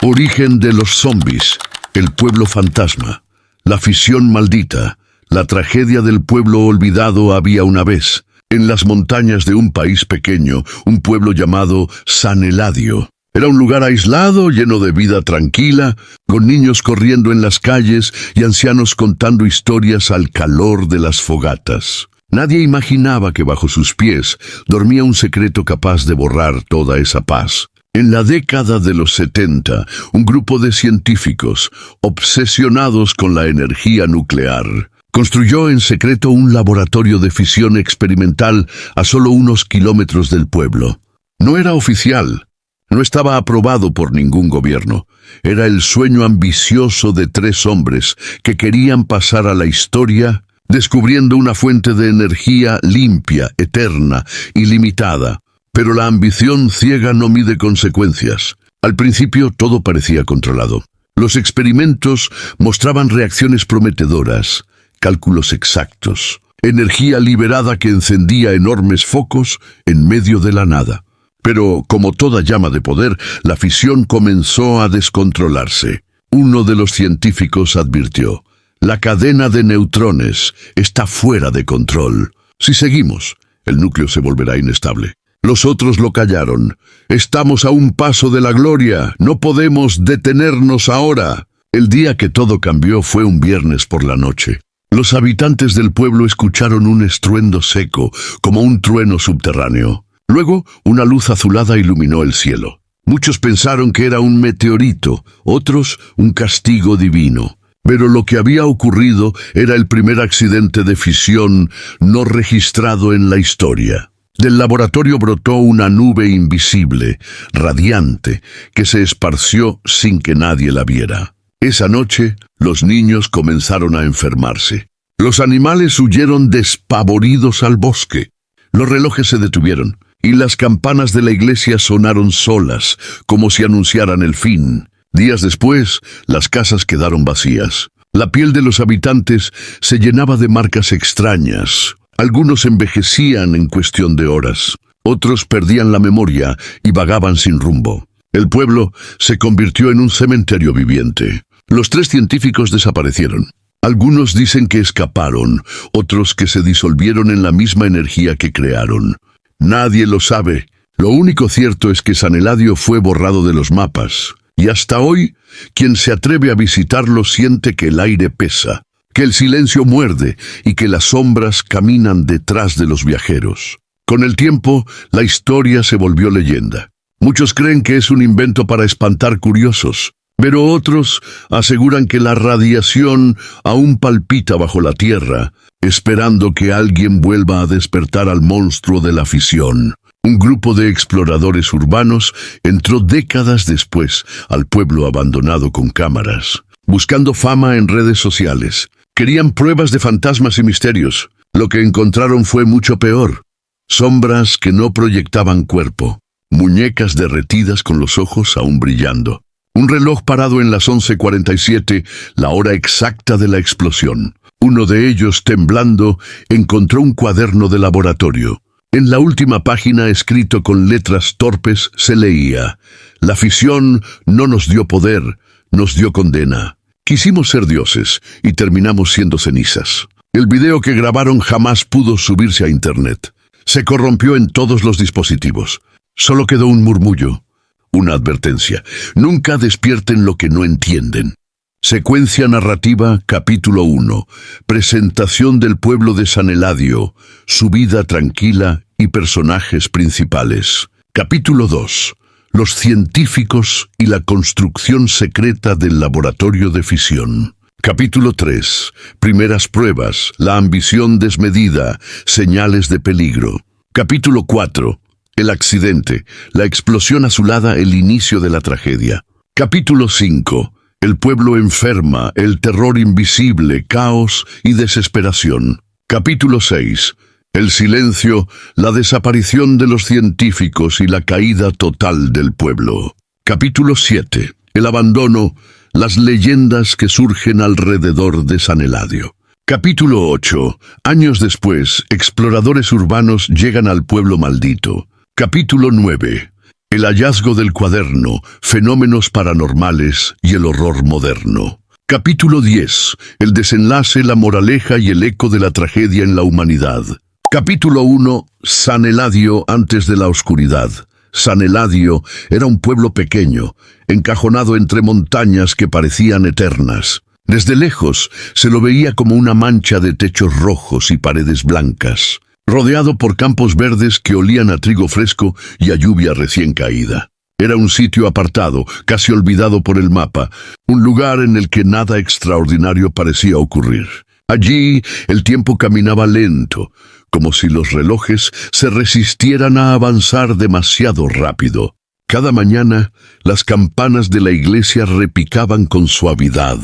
Origen de los zombies, el pueblo fantasma, la fisión maldita, la tragedia del pueblo olvidado había una vez, en las montañas de un país pequeño, un pueblo llamado San Eladio. Era un lugar aislado, lleno de vida tranquila, con niños corriendo en las calles y ancianos contando historias al calor de las fogatas. Nadie imaginaba que bajo sus pies dormía un secreto capaz de borrar toda esa paz. En la década de los 70, un grupo de científicos, obsesionados con la energía nuclear, construyó en secreto un laboratorio de fisión experimental a solo unos kilómetros del pueblo. No era oficial, no estaba aprobado por ningún gobierno. Era el sueño ambicioso de 3 hombres que querían pasar a la historia descubriendo una fuente de energía limpia, eterna, ilimitada. Pero la ambición ciega no mide consecuencias. Al principio todo parecía controlado. Los experimentos mostraban reacciones prometedoras, cálculos exactos, energía liberada que encendía enormes focos en medio de la nada. Pero, como toda llama de poder, la fisión comenzó a descontrolarse. Uno de los científicos advirtió: la cadena de neutrones está fuera de control. Si seguimos, el núcleo se volverá inestable. Los otros lo callaron. Estamos a un paso de la gloria. No podemos detenernos ahora. El día que todo cambió fue un viernes por la noche. Los habitantes del pueblo escucharon un estruendo seco, como un trueno subterráneo. Luego, una luz azulada iluminó el cielo. Muchos pensaron que era un meteorito, otros un castigo divino. Pero lo que había ocurrido era el primer accidente de fisión no registrado en la historia. Del laboratorio brotó una nube invisible, radiante, que se esparció sin que nadie la viera. Esa noche, los niños comenzaron a enfermarse. Los animales huyeron despavoridos al bosque. Los relojes se detuvieron, y las campanas de la iglesia sonaron solas, como si anunciaran el fin. Días después, las casas quedaron vacías. La piel de los habitantes se llenaba de marcas extrañas. Algunos envejecían en cuestión de horas, otros perdían la memoria y vagaban sin rumbo. El pueblo se convirtió en un cementerio viviente. Los 3 científicos desaparecieron. Algunos dicen que escaparon, otros que se disolvieron en la misma energía que crearon. Nadie lo sabe. Lo único cierto es que San Eladio fue borrado de los mapas. Y hasta hoy, quien se atreve a visitarlo siente que el aire pesa, que el silencio muerde y que las sombras caminan detrás de los viajeros. Con el tiempo, la historia se volvió leyenda. Muchos creen que es un invento para espantar curiosos, pero otros aseguran que la radiación aún palpita bajo la tierra, esperando que alguien vuelva a despertar al monstruo de la fisión. Un grupo de exploradores urbanos entró décadas después al pueblo abandonado con cámaras, buscando fama en redes sociales. Querían pruebas de fantasmas y misterios. Lo que encontraron fue mucho peor. Sombras que no proyectaban cuerpo, muñecas derretidas con los ojos aún brillando. Un reloj parado en las 11:47, la hora exacta de la explosión. Uno de ellos, temblando, encontró un cuaderno de laboratorio. En la última página, escrito con letras torpes, se leía: la fisión no nos dio poder, nos dio condena. Quisimos ser dioses y terminamos siendo cenizas. El video que grabaron jamás pudo subirse a internet. Se corrompió en todos los dispositivos. Solo quedó un murmullo, una advertencia: nunca despierten lo que no entienden. Secuencia narrativa, capítulo 1. Presentación del pueblo de San Eladio, su vida tranquila y personajes principales. Capítulo 2. Los científicos y la construcción secreta del laboratorio de fisión. Capítulo 3. Primeras pruebas, la ambición desmedida, señales de peligro. Capítulo 4. El accidente, la explosión azulada, el inicio de la tragedia. Capítulo 5. El pueblo enferma, el terror invisible, caos y desesperación. Capítulo 6. El silencio, la desaparición de los científicos y la caída total del pueblo. Capítulo 7. El abandono, las leyendas que surgen alrededor de San Eladio. Capítulo 8. Años después, exploradores urbanos llegan al pueblo maldito. Capítulo 9. El hallazgo del cuaderno, fenómenos paranormales y el horror moderno. Capítulo 10. El desenlace, la moraleja y el eco de la tragedia en la humanidad. Capítulo 1. San Eladio antes de la oscuridad. San Eladio era un pueblo pequeño, encajonado entre montañas que parecían eternas. Desde lejos se lo veía como una mancha de techos rojos y paredes blancas, rodeado por campos verdes que olían a trigo fresco y a lluvia recién caída. Era un sitio apartado, casi olvidado por el mapa, un lugar en el que nada extraordinario parecía ocurrir. Allí el tiempo caminaba lento, como si los relojes se resistieran a avanzar demasiado rápido. Cada mañana las campanas de la iglesia repicaban con suavidad,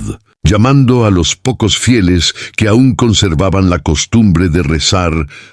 llamando a los pocos fieles que aún conservaban la costumbre de rezar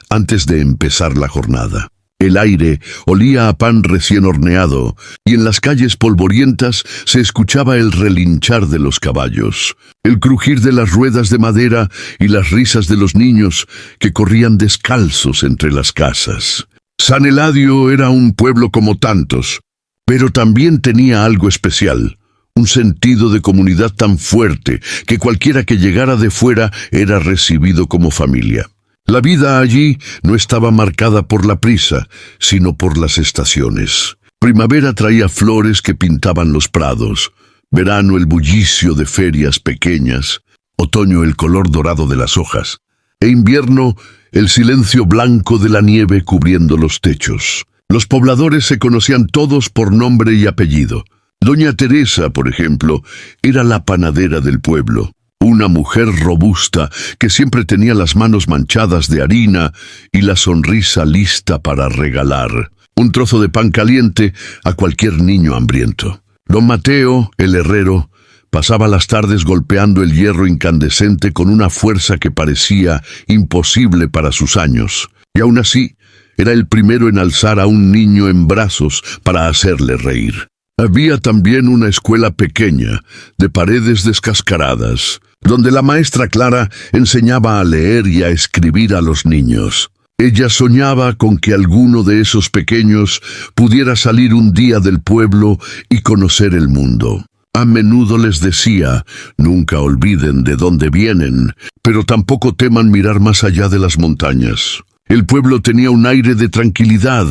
antes de empezar la jornada. El aire olía a pan recién horneado, y en las calles polvorientas se escuchaba el relinchar de los caballos, el crujir de las ruedas de madera y las risas de los niños que corrían descalzos entre las casas. San Eladio era un pueblo como tantos, pero también tenía algo especial, un sentido de comunidad tan fuerte que cualquiera que llegara de fuera era recibido como familia. La vida allí no estaba marcada por la prisa, sino por las estaciones. Primavera traía flores que pintaban los prados, verano el bullicio de ferias pequeñas, otoño el color dorado de las hojas, e invierno el silencio blanco de la nieve cubriendo los techos. Los pobladores se conocían todos por nombre y apellido. Doña Teresa, por ejemplo, era la panadera del pueblo. Una mujer robusta que siempre tenía las manos manchadas de harina y la sonrisa lista para regalar un trozo de pan caliente a cualquier niño hambriento. Don Mateo, el herrero, pasaba las tardes golpeando el hierro incandescente con una fuerza que parecía imposible para sus años, y aún así era el primero en alzar a un niño en brazos para hacerle reír. Había también una escuela pequeña, de paredes descascaradas, donde la maestra Clara enseñaba a leer y a escribir a los niños. Ella soñaba con que alguno de esos pequeños pudiera salir un día del pueblo y conocer el mundo. A menudo les decía, nunca olviden de dónde vienen, pero tampoco teman mirar más allá de las montañas. El pueblo tenía un aire de tranquilidad,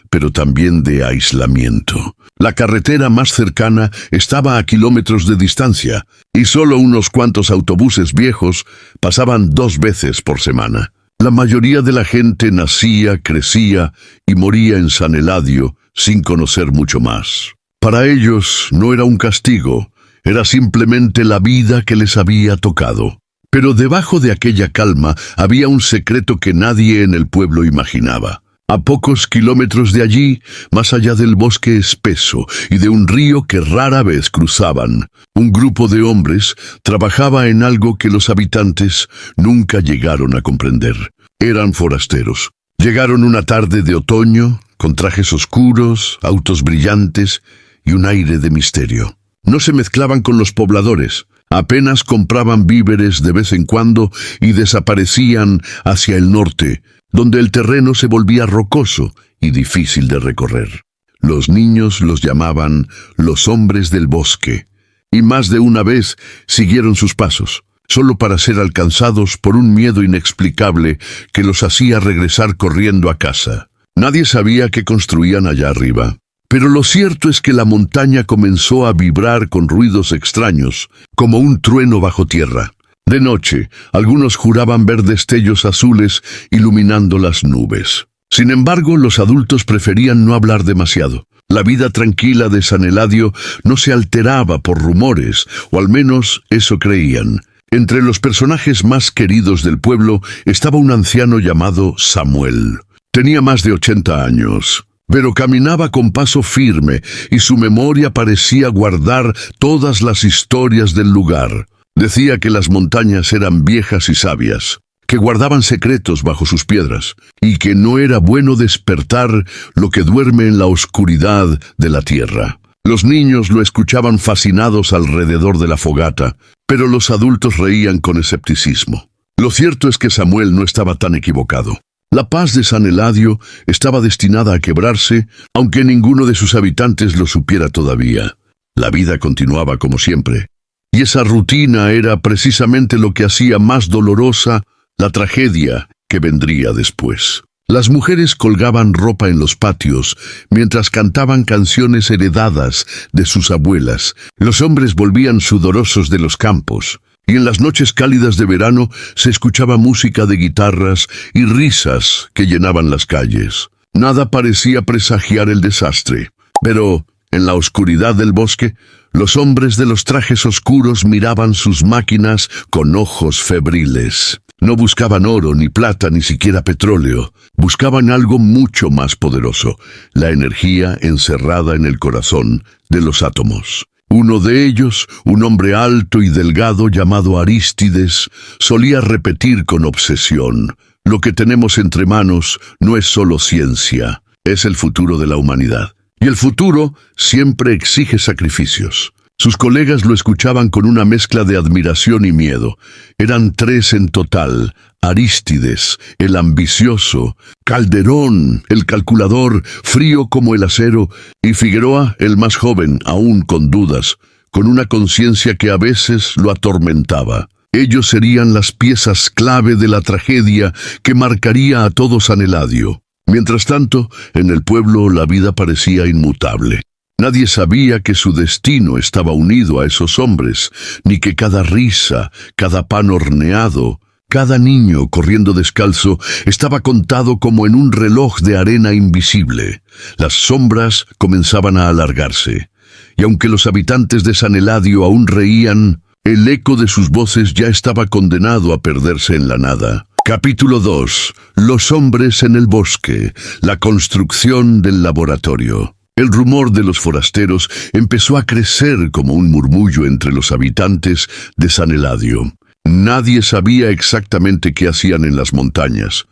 pero también de aislamiento. La carretera más cercana estaba a kilómetros de distancia, y solo unos cuantos autobuses viejos pasaban 2 veces por semana. La mayoría de la gente nacía, crecía y moría en San Eladio sin conocer mucho más. Para ellos no era un castigo, era simplemente la vida que les había tocado. Pero debajo de aquella calma había un secreto que nadie en el pueblo imaginaba. A pocos kilómetros de allí, más allá del bosque espeso y de un río que rara vez cruzaban, un grupo de hombres trabajaba en algo que los habitantes nunca llegaron a comprender. Eran forasteros. Llegaron una tarde de otoño, con trajes oscuros, autos brillantes y un aire de misterio. No se mezclaban con los pobladores. Apenas compraban víveres de vez en cuando y desaparecían hacia el norte, donde el terreno se volvía rocoso y difícil de recorrer. Los niños los llamaban los hombres del bosque, y más de una vez siguieron sus pasos, solo para ser alcanzados por un miedo inexplicable que los hacía regresar corriendo a casa. Nadie sabía qué construían allá arriba. Pero lo cierto es que la montaña comenzó a vibrar con ruidos extraños, como un trueno bajo tierra. De noche, algunos juraban ver destellos azules iluminando las nubes. Sin embargo, los adultos preferían no hablar demasiado. La vida tranquila de San Eladio no se alteraba por rumores, o al menos eso creían. Entre los personajes más queridos del pueblo estaba un anciano llamado Samuel. Tenía más de 80 años. Pero caminaba con paso firme y su memoria parecía guardar todas las historias del lugar. Decía que las montañas eran viejas y sabias, que guardaban secretos bajo sus piedras y que no era bueno despertar lo que duerme en la oscuridad de la tierra. Los niños lo escuchaban fascinados alrededor de la fogata, pero los adultos reían con escepticismo. Lo cierto es que Samuel no estaba tan equivocado. La paz de San Eladio estaba destinada a quebrarse, aunque ninguno de sus habitantes lo supiera todavía. La vida continuaba como siempre, y esa rutina era precisamente lo que hacía más dolorosa la tragedia que vendría después. Las mujeres colgaban ropa en los patios, mientras cantaban canciones heredadas de sus abuelas. Los hombres volvían sudorosos de los campos, y en las noches cálidas de verano se escuchaba música de guitarras y risas que llenaban las calles. Nada parecía presagiar el desastre, pero en la oscuridad del bosque, los hombres de los trajes oscuros miraban sus máquinas con ojos febriles. No buscaban oro, ni plata, ni siquiera petróleo. Buscaban algo mucho más poderoso, la energía encerrada en el corazón de los átomos. Uno de ellos, un hombre alto y delgado llamado Arístides, solía repetir con obsesión: lo que tenemos entre manos no es solo ciencia, es el futuro de la humanidad. Y el futuro siempre exige sacrificios. Sus colegas lo escuchaban con una mezcla de admiración y miedo. Eran 3 en total: Arístides, el ambicioso; Calderón, el calculador, frío como el acero; y Figueroa, el más joven, aún con dudas, con una conciencia que a veces lo atormentaba. Ellos serían las piezas clave de la tragedia que marcaría a todo San Eladio. Mientras tanto, en el pueblo la vida parecía inmutable. Nadie sabía que su destino estaba unido a esos hombres, ni que cada risa, cada pan horneado, cada niño corriendo descalzo estaba contado como en un reloj de arena invisible. Las sombras comenzaban a alargarse, y aunque los habitantes de San Eladio aún reían, el eco de sus voces ya estaba condenado a perderse en la nada. Capítulo 2. Los hombres en el bosque. La construcción del laboratorio. El rumor de los forasteros empezó a crecer como un murmullo entre los habitantes de San Eladio. Nadie sabía exactamente qué hacían en las montañas,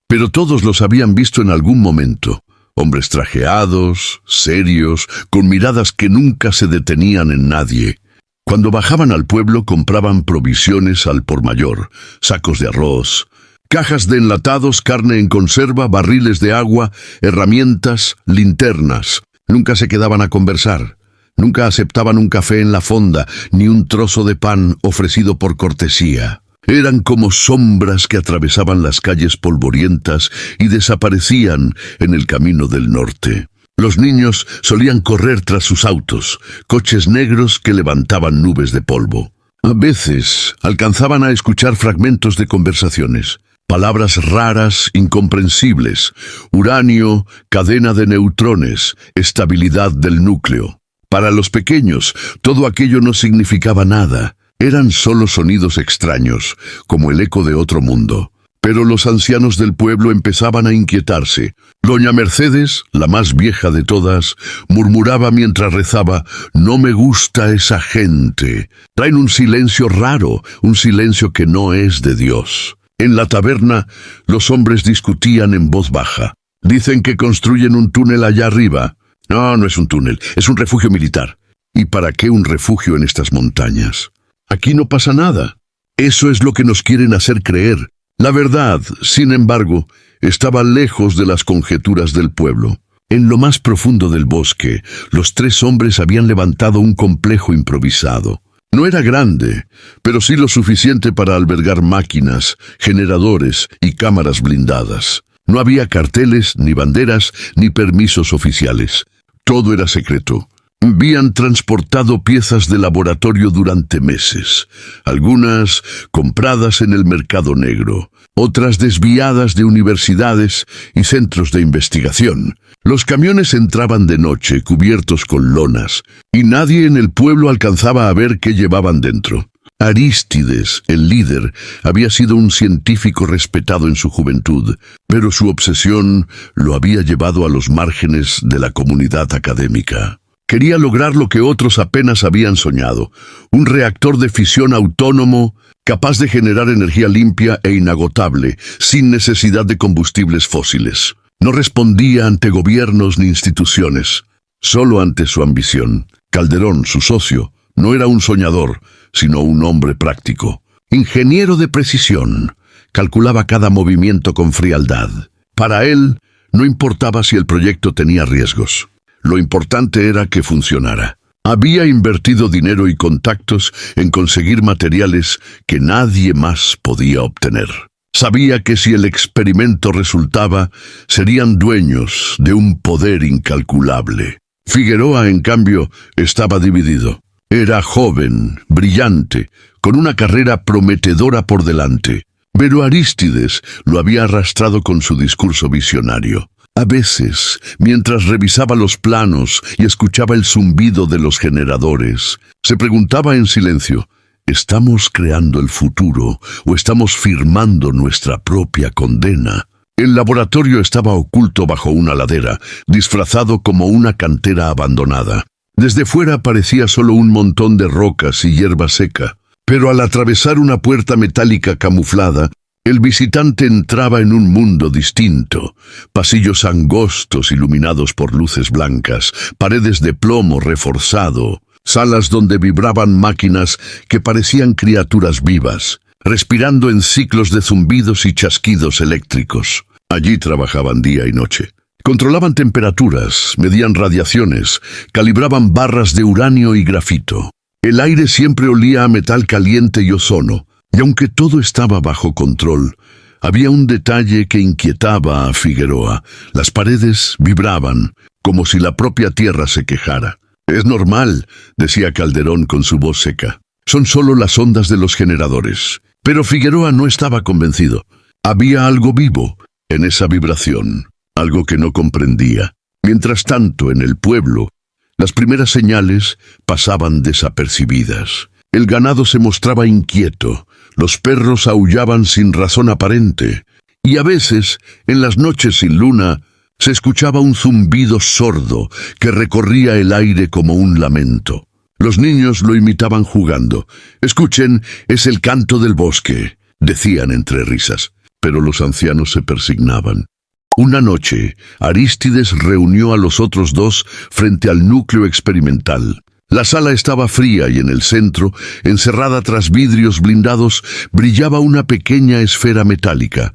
pero todos los habían visto en algún momento. Hombres trajeados, serios, con miradas que nunca se detenían en nadie. Cuando bajaban al pueblo compraban provisiones al por mayor: sacos de arroz, cajas de enlatados, carne en conserva, barriles de agua, herramientas, linternas. Nunca se quedaban a conversar. Nunca aceptaban un café en la fonda, ni un trozo de pan ofrecido por cortesía. Eran como sombras que atravesaban las calles polvorientas y desaparecían en el camino del norte. Los niños solían correr tras sus autos, coches negros que levantaban nubes de polvo. A veces alcanzaban a escuchar fragmentos de conversaciones. Palabras raras, incomprensibles: uranio, cadena de neutrones, estabilidad del núcleo. Para los pequeños, todo aquello no significaba nada. Eran solo sonidos extraños, como el eco de otro mundo. Pero los ancianos del pueblo empezaban a inquietarse. Doña Mercedes, la más vieja de todas, murmuraba mientras rezaba: «No me gusta esa gente. Traen un silencio raro, un silencio que no es de Dios». En la taberna, los hombres discutían en voz baja. «Dicen que construyen un túnel allá arriba». «No, no es un túnel, es un refugio militar». «¿Y para qué un refugio en estas montañas? Aquí no pasa nada». Eso es lo que nos quieren hacer creer. La verdad, sin embargo, estaba lejos de las conjeturas del pueblo. En lo más profundo del bosque, los 3 hombres habían levantado un complejo improvisado. No era grande, pero sí lo suficiente para albergar máquinas, generadores y cámaras blindadas. No había carteles, ni banderas, ni permisos oficiales. Todo era secreto. Habían transportado piezas de laboratorio durante meses, algunas compradas en el mercado negro, otras desviadas de universidades y centros de investigación. Los camiones entraban de noche, cubiertos con lonas, y nadie en el pueblo alcanzaba a ver qué llevaban dentro. Arístides, el líder, había sido un científico respetado en su juventud, pero su obsesión lo había llevado a los márgenes de la comunidad académica. Quería lograr lo que otros apenas habían soñado: un reactor de fisión autónomo capaz de generar energía limpia e inagotable, sin necesidad de combustibles fósiles. No respondía ante gobiernos ni instituciones, solo ante su ambición. Calderón, su socio, no era un soñador, sino un hombre práctico. Ingeniero de precisión, calculaba cada movimiento con frialdad. Para él, no importaba si el proyecto tenía riesgos. Lo importante era que funcionara. Había invertido dinero y contactos en conseguir materiales que nadie más podía obtener. Sabía que si el experimento resultaba, serían dueños de un poder incalculable. Figueroa, en cambio, estaba dividido. Era joven, brillante, con una carrera prometedora por delante. Pero Arístides lo había arrastrado con su discurso visionario. A veces, mientras revisaba los planos y escuchaba el zumbido de los generadores, se preguntaba en silencio: ¿estamos creando el futuro o estamos firmando nuestra propia condena? El laboratorio estaba oculto bajo una ladera, disfrazado como una cantera abandonada. Desde fuera parecía solo un montón de rocas y hierba seca, pero al atravesar una puerta metálica camuflada, el visitante entraba en un mundo distinto. Pasillos angostos iluminados por luces blancas, paredes de plomo reforzado, salas donde vibraban máquinas que parecían criaturas vivas, respirando en ciclos de zumbidos y chasquidos eléctricos. Allí trabajaban día y noche. Controlaban temperaturas, medían radiaciones, calibraban barras de uranio y grafito. El aire siempre olía a metal caliente y ozono. Y aunque todo estaba bajo control, había un detalle que inquietaba a Figueroa. Las paredes vibraban, como si la propia tierra se quejara. «Es normal», decía Calderón con su voz seca. «Son solo las ondas de los generadores». Pero Figueroa no estaba convencido. Había algo vivo en esa vibración, algo que no comprendía. Mientras tanto, en el pueblo, las primeras señales pasaban desapercibidas. El ganado se mostraba inquieto. Los perros aullaban sin razón aparente, y a veces, en las noches sin luna, se escuchaba un zumbido sordo que recorría el aire como un lamento. Los niños lo imitaban jugando. «Escuchen, es el canto del bosque», decían entre risas, pero los ancianos se persignaban. Una noche, Arístides reunió a los otros dos frente al núcleo experimental. La sala estaba fría y en el centro, encerrada tras vidrios blindados, brillaba una pequeña esfera metálica.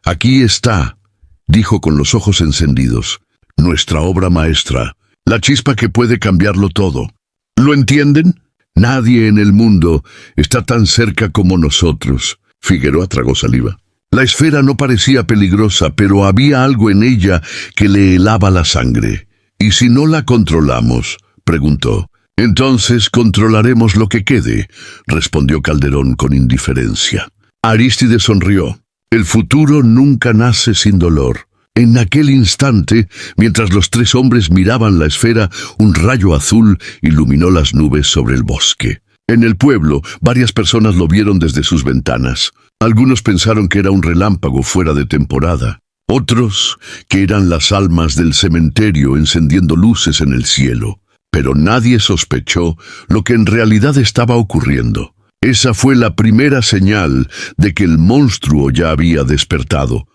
«Aquí está», dijo con los ojos encendidos, «nuestra obra maestra, la chispa que puede cambiarlo todo. ¿Lo entienden? Nadie en el mundo está tan cerca como nosotros». Figueroa tragó saliva. La esfera no parecía peligrosa, pero había algo en ella que le helaba la sangre. «¿Y si no la controlamos?», preguntó. «Entonces controlaremos lo que quede», respondió Calderón con indiferencia. Arístides sonrió. El futuro nunca nace sin dolor. En aquel instante, mientras los tres hombres miraban la esfera, un rayo azul iluminó las nubes sobre el bosque. En el pueblo, varias personas lo vieron desde sus ventanas. Algunos pensaron que era un relámpago fuera de temporada. Otros, que eran las almas del cementerio encendiendo luces en el cielo. Pero nadie sospechó lo que en realidad estaba ocurriendo. Esa fue la primera señal de que el monstruo ya había despertado.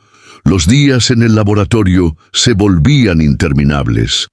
Los días en el laboratorio se volvían interminables.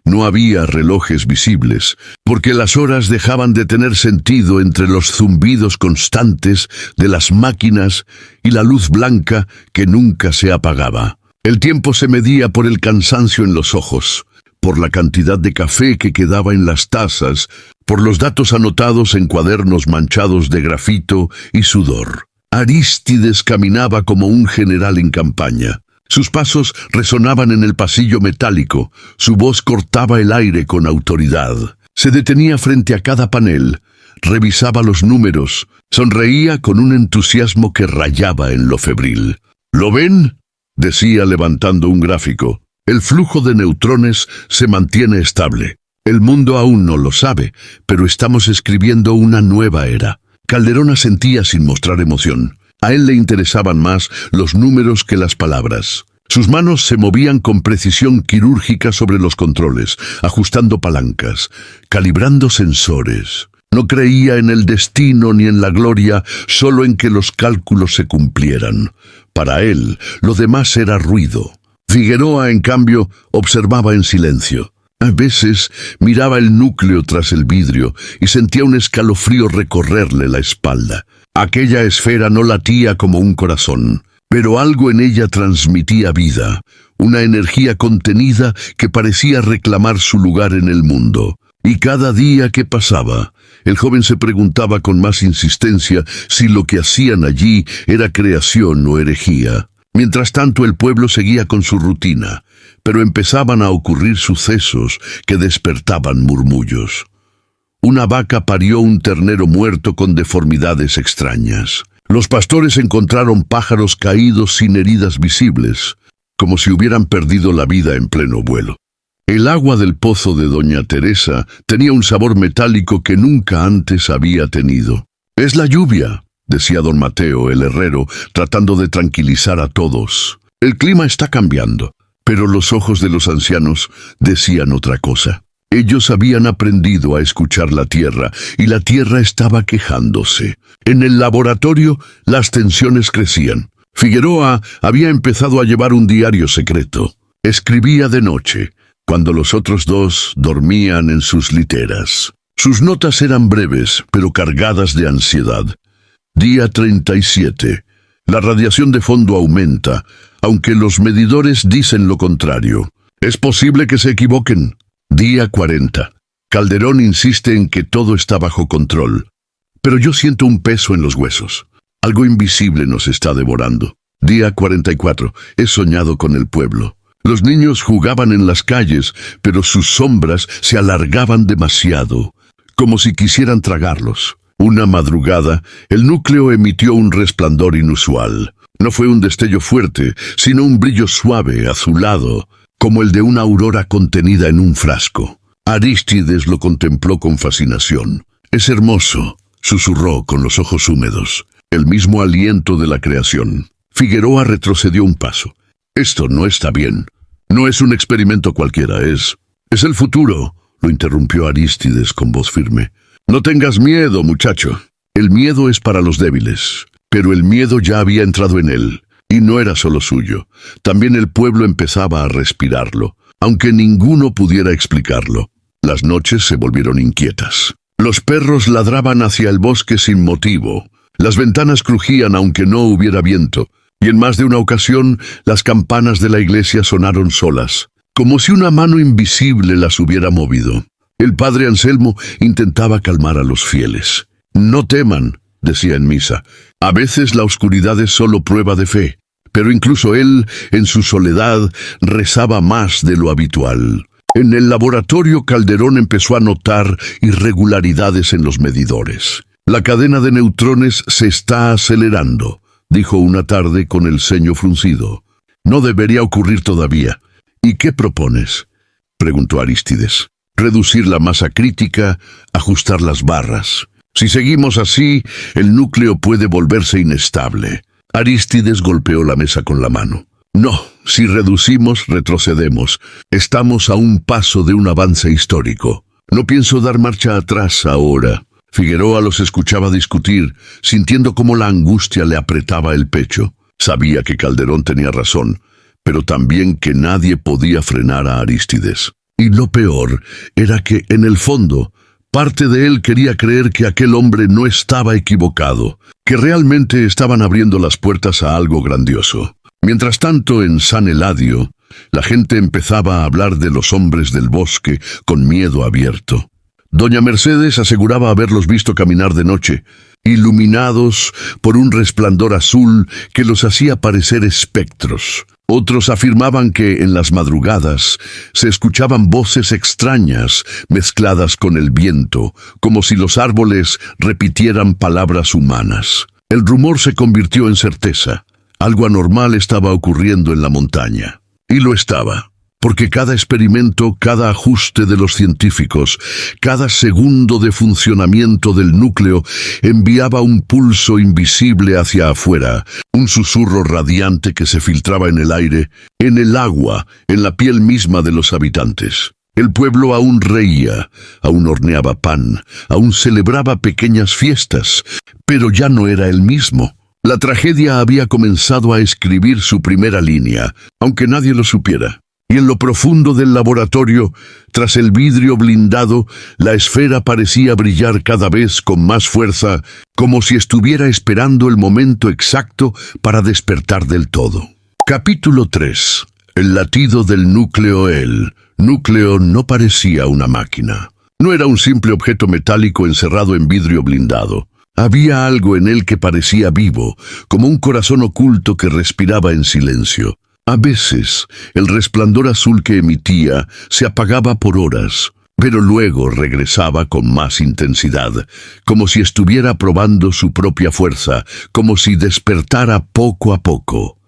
No había relojes visibles, porque las horas dejaban de tener sentido entre los zumbidos constantes de las máquinas y la luz blanca que nunca se apagaba. El tiempo se medía por el cansancio en los ojos, por la cantidad de café que quedaba en las tazas, por los datos anotados en cuadernos manchados de grafito y sudor. Arístides caminaba como un general en campaña. Sus pasos resonaban en el pasillo metálico, su voz cortaba el aire con autoridad. Se detenía frente a cada panel, revisaba los números, sonreía con un entusiasmo que rayaba en lo febril. «¿Lo ven?», decía levantando un gráfico. «El flujo de neutrones se mantiene estable. El mundo aún no lo sabe, pero estamos escribiendo una nueva era». Calderón asentía sin mostrar emoción. A él le interesaban más los números que las palabras. Sus manos se movían con precisión quirúrgica sobre los controles, ajustando palancas, calibrando sensores. No creía en el destino ni en la gloria, solo en que los cálculos se cumplieran. Para él, lo demás era ruido. Figueroa, en cambio, observaba en silencio. A veces miraba el núcleo tras el vidrio y sentía un escalofrío recorrerle la espalda. Aquella esfera no latía como un corazón. Pero algo en ella transmitía vida, una energía contenida que parecía reclamar su lugar en el mundo. Y cada día que pasaba, el joven se preguntaba con más insistencia si lo que hacían allí era creación o herejía. Mientras tanto, el pueblo seguía con su rutina, pero empezaban a ocurrir sucesos que despertaban murmullos. Una vaca parió un ternero muerto con deformidades extrañas. Los pastores encontraron pájaros caídos sin heridas visibles, como si hubieran perdido la vida en pleno vuelo. El agua del pozo de doña Teresa tenía un sabor metálico que nunca antes había tenido. «Es la lluvia», decía don Mateo, el herrero, tratando de tranquilizar a todos. «El clima está cambiando». Pero los ojos de los ancianos decían otra cosa. Ellos habían aprendido a escuchar la tierra, y la tierra estaba quejándose. En el laboratorio, las tensiones crecían. Figueroa había empezado a llevar un diario secreto. Escribía de noche, cuando los otros dos dormían en sus literas. Sus notas eran breves, pero cargadas de ansiedad. Día 37. La radiación de fondo aumenta, aunque los medidores dicen lo contrario. Es posible que se equivoquen. Día 40. Calderón insiste en que todo está bajo control. Pero yo siento un peso en los huesos. Algo invisible nos está devorando. Día 44. He soñado con el pueblo. Los niños jugaban en las calles, pero sus sombras se alargaban demasiado, como si quisieran tragarlos. Una madrugada, el núcleo emitió un resplandor inusual. No fue un destello fuerte, sino un brillo suave, azulado, como el de una aurora contenida en un frasco. Arístides lo contempló con fascinación. «Es hermoso», susurró con los ojos húmedos. «El mismo aliento de la creación». Figueroa retrocedió un paso. «Esto no está bien. No es un experimento cualquiera, es el futuro», lo interrumpió Arístides con voz firme. «No tengas miedo, muchacho. El miedo es para los débiles». Pero el miedo ya había entrado en él, y no era solo suyo. También el pueblo empezaba a respirarlo, aunque ninguno pudiera explicarlo. Las noches se volvieron inquietas. Los perros ladraban hacia el bosque sin motivo. Las ventanas crujían aunque no hubiera viento, y en más de una ocasión las campanas de la iglesia sonaron solas, como si una mano invisible las hubiera movido. El padre Anselmo intentaba calmar a los fieles. «No teman», decía en misa. «A veces la oscuridad es solo prueba de fe». Pero incluso él, en su soledad, rezaba más de lo habitual. En el laboratorio, Calderón empezó a notar irregularidades en los medidores. «La cadena de neutrones se está acelerando», dijo una tarde con el ceño fruncido. «No debería ocurrir todavía». «¿Y qué propones?», preguntó Arístides. «Reducir la masa crítica, ajustar las barras. Si seguimos así, el núcleo puede volverse inestable». Arístides golpeó la mesa con la mano. «No, si reducimos, retrocedemos. Estamos a un paso de un avance histórico. No pienso dar marcha atrás ahora». Figueroa los escuchaba discutir, sintiendo cómo la angustia le apretaba el pecho. Sabía que Calderón tenía razón, pero también que nadie podía frenar a Arístides. Y lo peor era que, en el fondo, parte de él quería creer que aquel hombre no estaba equivocado, que realmente estaban abriendo las puertas a algo grandioso. Mientras tanto, en San Eladio, la gente empezaba a hablar de los hombres del bosque con miedo abierto. Doña Mercedes aseguraba haberlos visto caminar de noche, iluminados por un resplandor azul que los hacía parecer espectros. Otros afirmaban que en las madrugadas se escuchaban voces extrañas mezcladas con el viento, como si los árboles repitieran palabras humanas. El rumor se convirtió en certeza. Algo anormal estaba ocurriendo en la montaña. Y lo estaba. Porque cada experimento, cada ajuste de los científicos, cada segundo de funcionamiento del núcleo enviaba un pulso invisible hacia afuera, un susurro radiante que se filtraba en el aire, en el agua, en la piel misma de los habitantes. El pueblo aún reía, aún horneaba pan, aún celebraba pequeñas fiestas, pero ya no era el mismo. La tragedia había comenzado a escribir su primera línea, aunque nadie lo supiera. Y en lo profundo del laboratorio, tras el vidrio blindado, la esfera parecía brillar cada vez con más fuerza, como si estuviera esperando el momento exacto para despertar del todo. Capítulo 3. El latido del núcleo. El núcleo no parecía una máquina. No era un simple objeto metálico encerrado en vidrio blindado. Había algo en él que parecía vivo, como un corazón oculto que respiraba en silencio. A veces, el resplandor azul que emitía se apagaba por horas, pero luego regresaba con más intensidad, como si estuviera probando su propia fuerza, como si despertara poco a poco.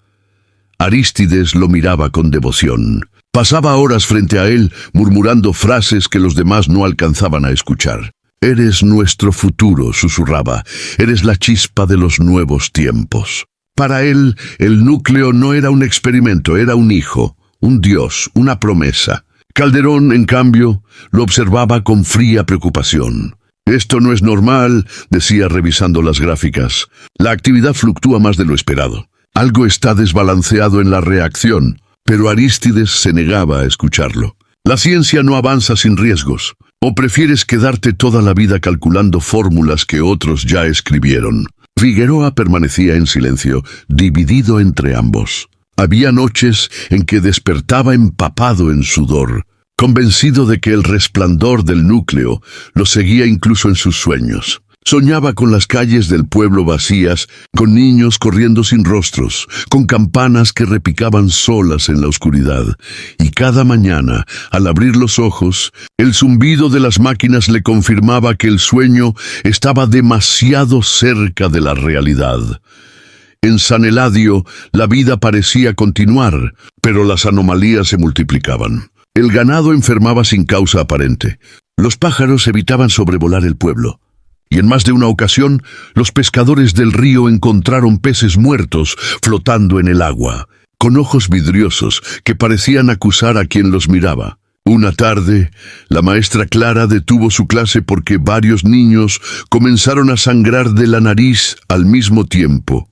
Arístides lo miraba con devoción. Pasaba horas frente a él, murmurando frases que los demás no alcanzaban a escuchar. «Eres nuestro futuro», susurraba. «Eres la chispa de los nuevos tiempos». Para él, el núcleo no era un experimento, era un hijo, un dios, una promesa. Calderón, en cambio, lo observaba con fría preocupación. «Esto no es normal», decía revisando las gráficas. «La actividad fluctúa más de lo esperado. Algo está desbalanceado en la reacción». Pero Arístides se negaba a escucharlo. «La ciencia no avanza sin riesgos. ¿O prefieres quedarte toda la vida calculando fórmulas que otros ya escribieron?» Figueroa permanecía en silencio, dividido entre ambos. Había noches en que despertaba empapado en sudor, convencido de que el resplandor del núcleo lo seguía incluso en sus sueños. Soñaba con las calles del pueblo vacías, con niños corriendo sin rostros, con campanas que repicaban solas en la oscuridad. Y cada mañana, al abrir los ojos, el zumbido de las máquinas le confirmaba que el sueño estaba demasiado cerca de la realidad. En San Eladio, la vida parecía continuar, pero las anomalías se multiplicaban. El ganado enfermaba sin causa aparente. Los pájaros evitaban sobrevolar el pueblo. Y en más de una ocasión, los pescadores del río encontraron peces muertos flotando en el agua, con ojos vidriosos que parecían acusar a quien los miraba. Una tarde, la maestra Clara detuvo su clase porque varios niños comenzaron a sangrar de la nariz al mismo tiempo.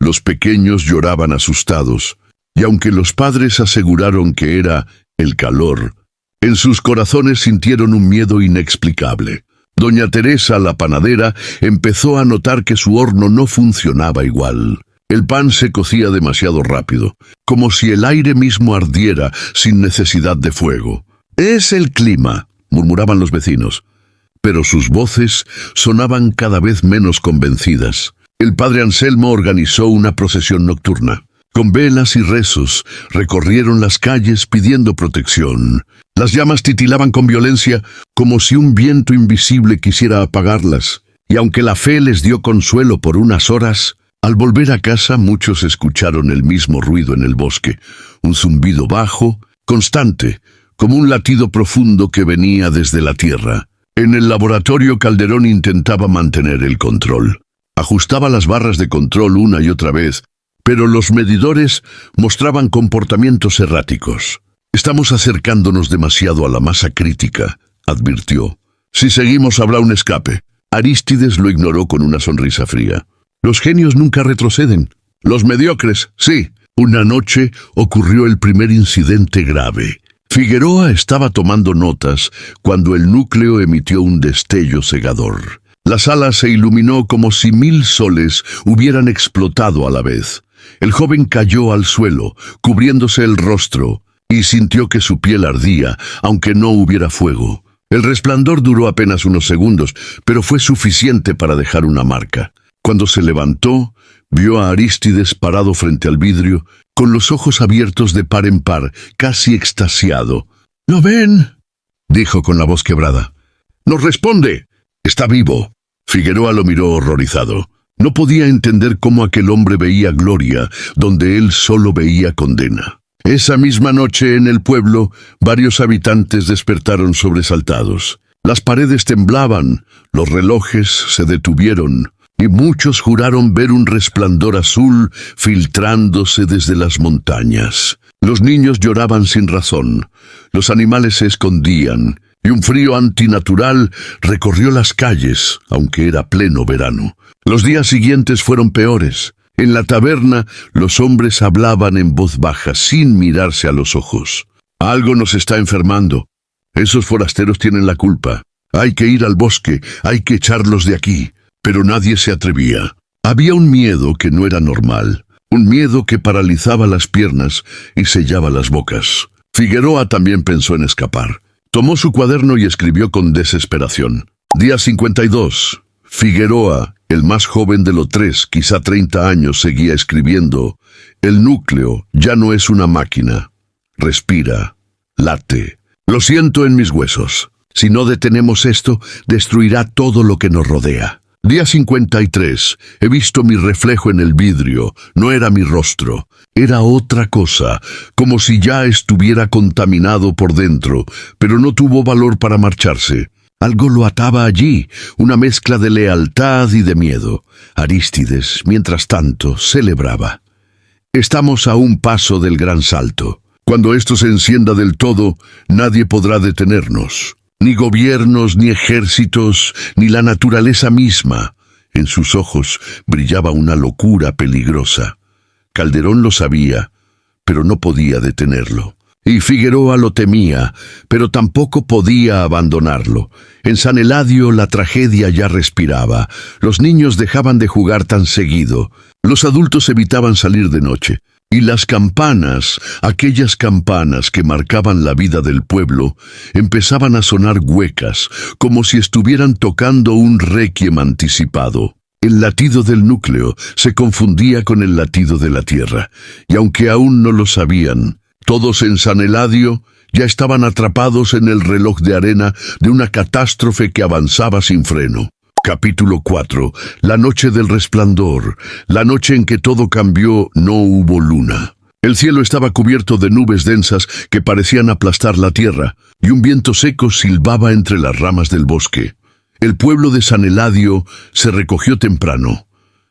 Los pequeños lloraban asustados, y aunque los padres aseguraron que era el calor, en sus corazones sintieron un miedo inexplicable. Doña Teresa, la panadera, empezó a notar que su horno no funcionaba igual. El pan se cocía demasiado rápido, como si el aire mismo ardiera sin necesidad de fuego. «Es el clima», murmuraban los vecinos, pero sus voces sonaban cada vez menos convencidas. El padre Anselmo organizó una procesión nocturna. Con velas y rezos, recorrieron las calles pidiendo protección. Las llamas titilaban con violencia, como si un viento invisible quisiera apagarlas. Y aunque la fe les dio consuelo por unas horas, al volver a casa muchos escucharon el mismo ruido en el bosque, un zumbido bajo, constante, como un latido profundo que venía desde la tierra. En el laboratorio, Calderón intentaba mantener el control. Ajustaba las barras de control una y otra vez, pero los medidores mostraban comportamientos erráticos. «Estamos acercándonos demasiado a la masa crítica», advirtió. «Si seguimos habrá un escape». Arístides lo ignoró con una sonrisa fría. «Los genios nunca retroceden. Los mediocres, sí». Una noche ocurrió el primer incidente grave. Figueroa estaba tomando notas cuando el núcleo emitió un destello cegador. La sala se iluminó como si 1000 soles hubieran explotado a la vez. El joven cayó al suelo, cubriéndose el rostro, y sintió que su piel ardía, aunque no hubiera fuego. El resplandor duró apenas unos segundos, pero fue suficiente para dejar una marca. Cuando se levantó, vio a Arístides parado frente al vidrio, con los ojos abiertos de par en par, casi extasiado. «¿Lo ven?», dijo con la voz quebrada. «¡Nos responde! Está vivo». Figueroa lo miró horrorizado. No podía entender cómo aquel hombre veía gloria donde él solo veía condena. Esa misma noche en el pueblo, varios habitantes despertaron sobresaltados. Las paredes temblaban, los relojes se detuvieron, y muchos juraron ver un resplandor azul filtrándose desde las montañas. Los niños lloraban sin razón, los animales se escondían, y un frío antinatural recorrió las calles, aunque era pleno verano. Los días siguientes fueron peores. En la taberna, los hombres hablaban en voz baja, sin mirarse a los ojos. Algo nos está enfermando. Esos forasteros tienen la culpa. Hay que ir al bosque, hay que echarlos de aquí. Pero nadie se atrevía. Había un miedo que no era normal. Un miedo que paralizaba las piernas y sellaba las bocas. Figueroa también pensó en escapar. Tomó su cuaderno y escribió con desesperación. Día 52. Figueroa, el más joven de los tres, quizá 30 años, seguía escribiendo. El núcleo ya no es una máquina. Respira, late. Lo siento en mis huesos. Si no detenemos esto, destruirá todo lo que nos rodea. Día 53. He visto mi reflejo en el vidrio. No era mi rostro. Era otra cosa, como si ya estuviera contaminado por dentro, pero no tuvo valor para marcharse. Algo lo ataba allí, una mezcla de lealtad y de miedo. Arístides, mientras tanto, celebraba. Estamos a un paso del gran salto. Cuando esto se encienda del todo, nadie podrá detenernos. Ni gobiernos, ni ejércitos, ni la naturaleza misma. En sus ojos brillaba una locura peligrosa. Calderón lo sabía, pero no podía detenerlo. Y Figueroa lo temía, pero tampoco podía abandonarlo. En San Eladio la tragedia ya respiraba. Los niños dejaban de jugar tan seguido. Los adultos evitaban salir de noche. Y las campanas, aquellas campanas que marcaban la vida del pueblo, empezaban a sonar huecas, como si estuvieran tocando un requiem anticipado. El latido del núcleo se confundía con el latido de la tierra, y aunque aún no lo sabían, todos en San Eladio ya estaban atrapados en el reloj de arena de una catástrofe que avanzaba sin freno. Capítulo 4. La noche del resplandor. La noche en que todo cambió, no hubo luna. El cielo estaba cubierto de nubes densas que parecían aplastar la tierra, y un viento seco silbaba entre las ramas del bosque. El pueblo de San Eladio se recogió temprano.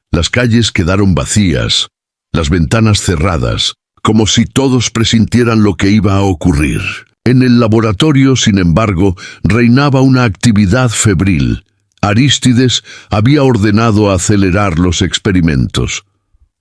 Las calles quedaron vacías, las ventanas cerradas, como si todos presintieran lo que iba a ocurrir. En el laboratorio, sin embargo, reinaba una actividad febril. Arístides había ordenado acelerar los experimentos.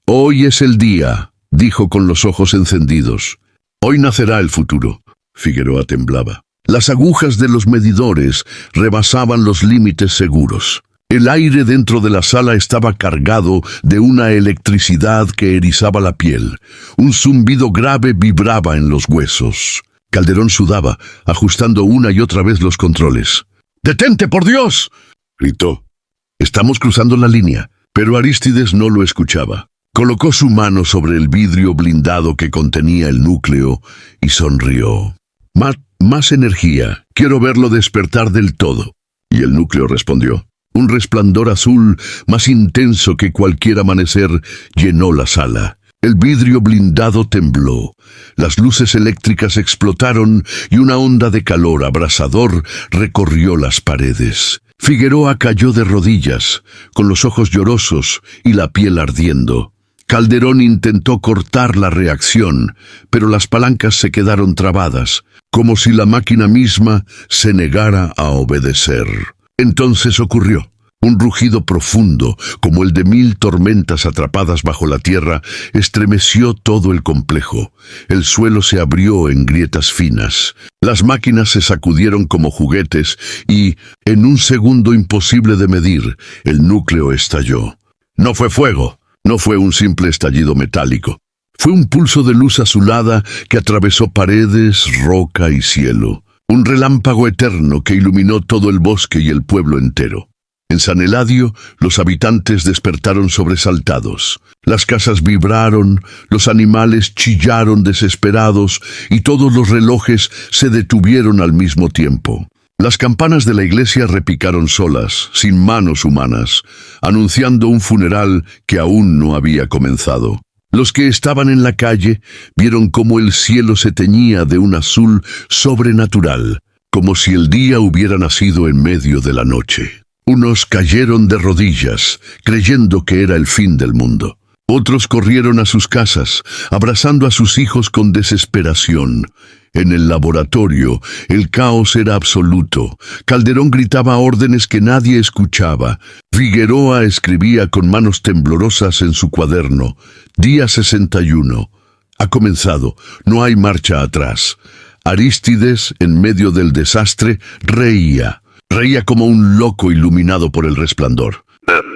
«Hoy es el día», dijo con los ojos encendidos. «Hoy nacerá el futuro». Figueroa temblaba. Las agujas de los medidores rebasaban los límites seguros. El aire dentro de la sala estaba cargado de una electricidad que erizaba la piel. Un zumbido grave vibraba en los huesos. Calderón sudaba, ajustando una y otra vez los controles. «¡Detente, por Dios!», gritó. «Estamos cruzando la línea». Pero Arístides no lo escuchaba. Colocó su mano sobre el vidrio blindado que contenía el núcleo y sonrió. Más energía. Quiero verlo despertar del todo». Y el núcleo respondió. Un resplandor azul más intenso que cualquier amanecer llenó la sala. El vidrio blindado tembló. Las luces eléctricas explotaron y una onda de calor abrasador recorrió las paredes. Figueroa cayó de rodillas, con los ojos llorosos y la piel ardiendo. Calderón intentó cortar la reacción, pero las palancas se quedaron trabadas, como si la máquina misma se negara a obedecer. Entonces ocurrió. Un rugido profundo, como el de 1000 tormentas atrapadas bajo la tierra, estremeció todo el complejo. El suelo se abrió en grietas finas. Las máquinas se sacudieron como juguetes y, en un segundo imposible de medir, el núcleo estalló. No fue fuego, no fue un simple estallido metálico. Fue un pulso de luz azulada que atravesó paredes, roca y cielo. Un relámpago eterno que iluminó todo el bosque y el pueblo entero. En San Eladio, los habitantes despertaron sobresaltados. Las casas vibraron, los animales chillaron desesperados y todos los relojes se detuvieron al mismo tiempo. Las campanas de la iglesia repicaron solas, sin manos humanas, anunciando un funeral que aún no había comenzado. Los que estaban en la calle vieron cómo el cielo se teñía de un azul sobrenatural, como si el día hubiera nacido en medio de la noche. Unos cayeron de rodillas, creyendo que era el fin del mundo. Otros corrieron a sus casas, abrazando a sus hijos con desesperación. En el laboratorio, el caos era absoluto. Calderón gritaba órdenes que nadie escuchaba. Figueroa escribía con manos temblorosas en su cuaderno. Día 61. Ha comenzado. No hay marcha atrás. Arístides, en medio del desastre, reía. Reía como un loco iluminado por el resplandor.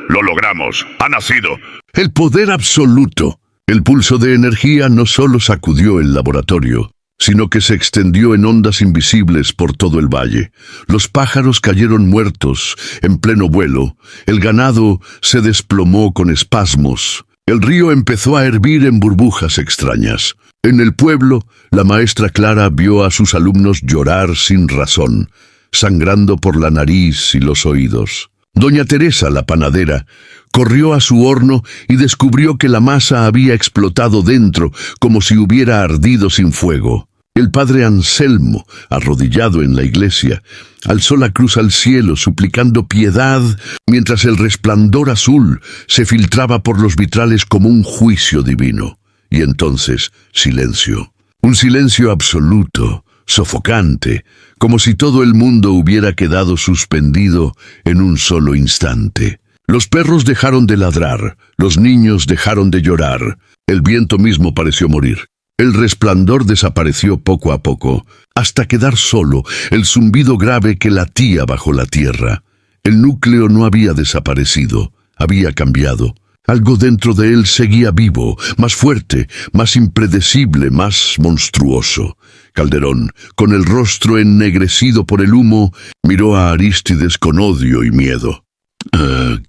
Lo logramos. Ha nacido. El poder absoluto. El pulso de energía no solo sacudió el laboratorio, sino que se extendió en ondas invisibles por todo el valle. Los pájaros cayeron muertos en pleno vuelo. El ganado se desplomó con espasmos. El río empezó a hervir en burbujas extrañas. En el pueblo, la maestra Clara vio a sus alumnos llorar sin razón, sangrando por la nariz y los oídos. Doña Teresa, la panadera, corrió a su horno y descubrió que la masa había explotado dentro, como si hubiera ardido sin fuego. El padre Anselmo, arrodillado en la iglesia, alzó la cruz al cielo suplicando piedad, mientras el resplandor azul se filtraba por los vitrales como un juicio divino. Y entonces, silencio. Un silencio absoluto, sofocante, como si todo el mundo hubiera quedado suspendido en un solo instante. Los perros dejaron de ladrar, los niños dejaron de llorar, el viento mismo pareció morir. El resplandor desapareció poco a poco, hasta quedar solo el zumbido grave que latía bajo la tierra. El núcleo no había desaparecido, había cambiado. Algo dentro de él seguía vivo, más fuerte, más impredecible, más monstruoso. Calderón, con el rostro ennegrecido por el humo, miró a Arístides con odio y miedo.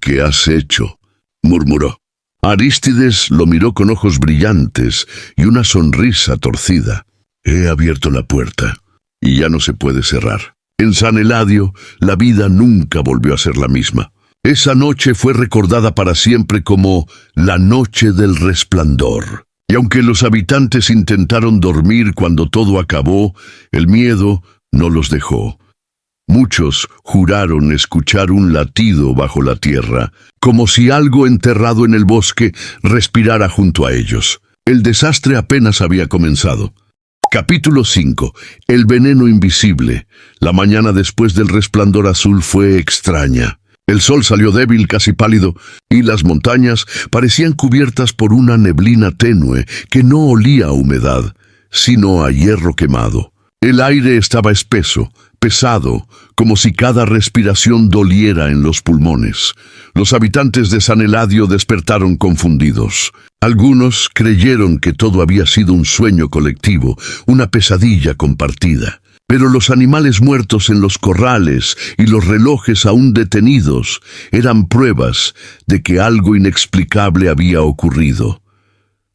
«¿Qué has hecho?», murmuró. Arístides lo miró con ojos brillantes y una sonrisa torcida. «He abierto la puerta y ya no se puede cerrar». En San Eladio, la vida nunca volvió a ser la misma. Esa noche fue recordada para siempre como la noche del resplandor. Y aunque los habitantes intentaron dormir cuando todo acabó, el miedo no los dejó. Muchos juraron escuchar un latido bajo la tierra, como si algo enterrado en el bosque respirara junto a ellos. El desastre apenas había comenzado. Capítulo 5. El veneno invisible. La mañana después del resplandor azul fue extraña. El sol salió débil, casi pálido, y las montañas parecían cubiertas por una neblina tenue que no olía a humedad, sino a hierro quemado. El aire estaba espeso, pesado, como si cada respiración doliera en los pulmones. Los habitantes de San Eladio despertaron confundidos. Algunos creyeron que todo había sido un sueño colectivo, una pesadilla compartida. Pero los animales muertos en los corrales y los relojes aún detenidos eran pruebas de que algo inexplicable había ocurrido.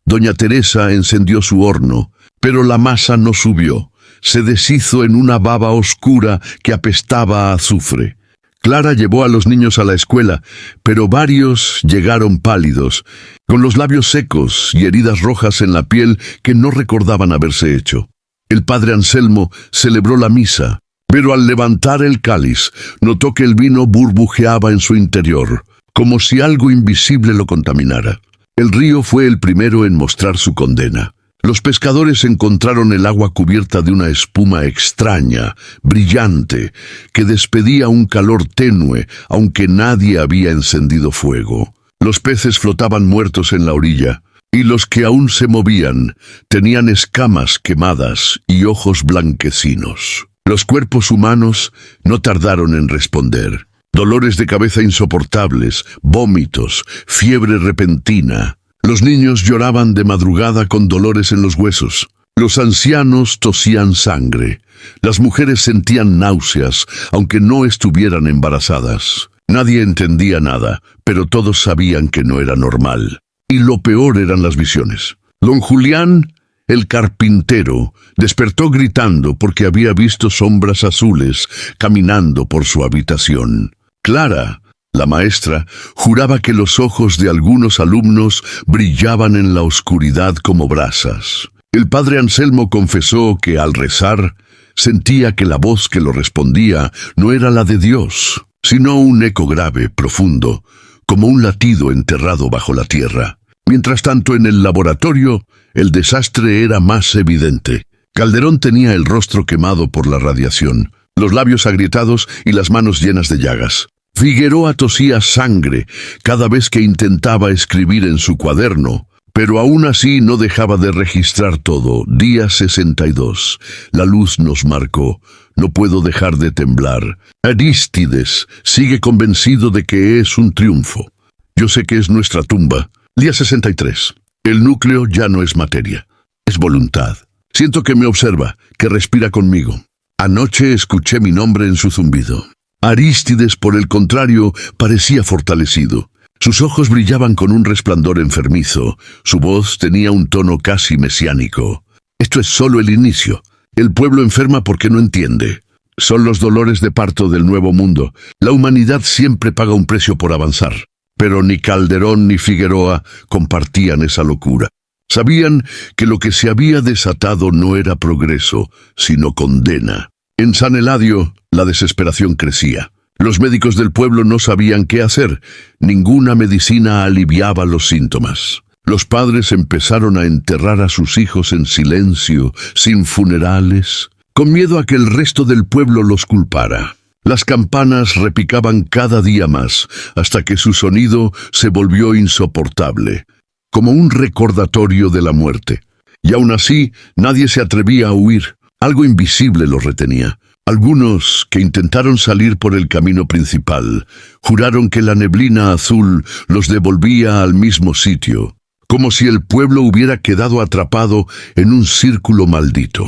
Doña Teresa encendió su horno, pero la masa no subió. Se deshizo en una baba oscura que apestaba a azufre. Clara llevó a los niños a la escuela, pero varios llegaron pálidos, con los labios secos y heridas rojas en la piel que no recordaban haberse hecho. El padre Anselmo celebró la misa, pero al levantar el cáliz, notó que el vino burbujeaba en su interior, como si algo invisible lo contaminara. El río fue el primero en mostrar su condena. Los pescadores encontraron el agua cubierta de una espuma extraña, brillante, que despedía un calor tenue, aunque nadie había encendido fuego. Los peces flotaban muertos en la orilla, y los que aún se movían tenían escamas quemadas y ojos blanquecinos. Los cuerpos humanos no tardaron en responder. Dolores de cabeza insoportables, vómitos, fiebre repentina. Los niños lloraban de madrugada con dolores en los huesos. Los ancianos tosían sangre. Las mujeres sentían náuseas, aunque no estuvieran embarazadas. Nadie entendía nada, pero todos sabían que no era normal. Y lo peor eran las visiones. Don Julián, el carpintero, despertó gritando porque había visto sombras azules caminando por su habitación. Clara, la maestra, juraba que los ojos de algunos alumnos brillaban en la oscuridad como brasas. El padre Anselmo confesó que al rezar sentía que la voz que lo respondía no era la de Dios, sino un eco grave, profundo, como un latido enterrado bajo la tierra. Mientras tanto, en el laboratorio, el desastre era más evidente. Calderón tenía el rostro quemado por la radiación, los labios agrietados y las manos llenas de llagas. Figueroa tosía sangre cada vez que intentaba escribir en su cuaderno, Pero aún así no dejaba de registrar todo. Día 62. La luz nos marcó. No puedo dejar de temblar. Arístides sigue convencido de que es un triunfo. Yo sé que es nuestra tumba. Día 63. El núcleo ya no es materia. Es voluntad. Siento que me observa, que respira conmigo. Anoche escuché mi nombre en su zumbido. Arístides, por el contrario, parecía fortalecido. Sus ojos brillaban con un resplandor enfermizo. Su voz tenía un tono casi mesiánico. Esto es solo el inicio. El pueblo enferma porque no entiende. Son los dolores de parto del nuevo mundo. La humanidad siempre paga un precio por avanzar. Pero ni Calderón ni Figueroa compartían esa locura. Sabían que lo que se había desatado no era progreso, sino condena. En San Eladio, la desesperación crecía. Los médicos del pueblo no sabían qué hacer. Ninguna medicina aliviaba los síntomas. Los padres empezaron a enterrar a sus hijos en silencio, sin funerales, con miedo a que el resto del pueblo los culpara. Las campanas repicaban cada día más, hasta que su sonido se volvió insoportable, como un recordatorio de la muerte. Y aún así, nadie se atrevía a huir. Algo invisible los retenía. Algunos, que intentaron salir por el camino principal, juraron que la neblina azul los devolvía al mismo sitio, como si el pueblo hubiera quedado atrapado en un círculo maldito.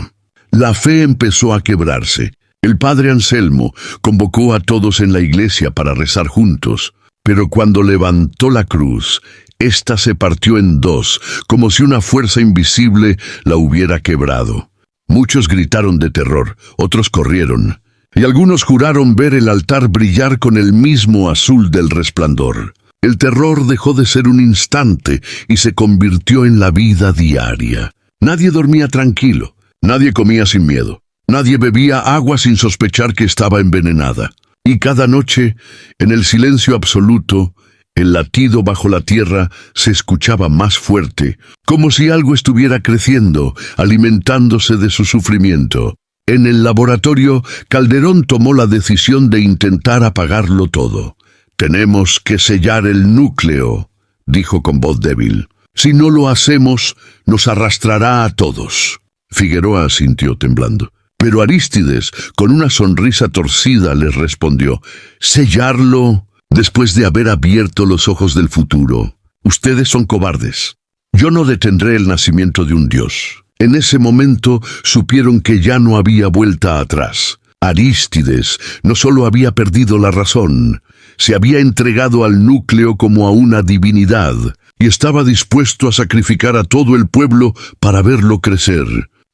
La fe empezó a quebrarse. El padre Anselmo convocó a todos en la iglesia para rezar juntos, pero cuando levantó la cruz, ésta se partió en dos, como si una fuerza invisible la hubiera quebrado. Muchos gritaron de terror, otros corrieron, y algunos juraron ver el altar brillar con el mismo azul del resplandor. El terror dejó de ser un instante y se convirtió en la vida diaria. Nadie dormía tranquilo, nadie comía sin miedo, nadie bebía agua sin sospechar que estaba envenenada. Y cada noche, en el silencio absoluto, el latido bajo la tierra se escuchaba más fuerte, como si algo estuviera creciendo, alimentándose de su sufrimiento. En el laboratorio, Calderón tomó la decisión de intentar apagarlo todo. «Tenemos que sellar el núcleo», dijo con voz débil. «Si no lo hacemos, nos arrastrará a todos». Figueroa asintió temblando. Pero Arístides, con una sonrisa torcida, les respondió: «¿Sellarlo?» Después de haber abierto los ojos del futuro. Ustedes son cobardes. Yo no detendré el nacimiento de un dios. En ese momento supieron que ya no había vuelta atrás. Arístides no solo había perdido la razón, se había entregado al núcleo como a una divinidad y estaba dispuesto a sacrificar a todo el pueblo para verlo crecer.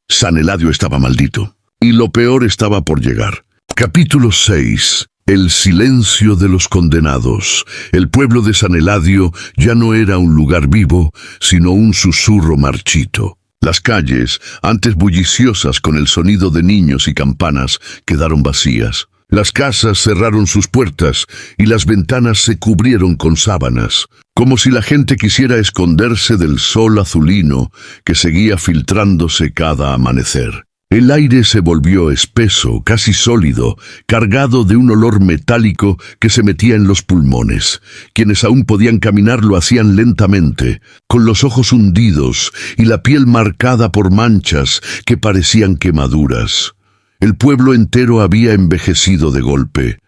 San Eladio estaba maldito y lo peor estaba por llegar. Capítulo 6. El silencio de los condenados. El pueblo de San Eladio ya no era un lugar vivo, sino un susurro marchito. Las calles, antes bulliciosas con el sonido de niños y campanas, quedaron vacías. Las casas cerraron sus puertas y las ventanas se cubrieron con sábanas, como si la gente quisiera esconderse del sol azulino que seguía filtrándose cada amanecer. El aire se volvió espeso, casi sólido, cargado de un olor metálico que se metía en los pulmones. Quienes aún podían caminar lo hacían lentamente, con los ojos hundidos y la piel marcada por manchas que parecían quemaduras. El pueblo entero había envejecido de golpe.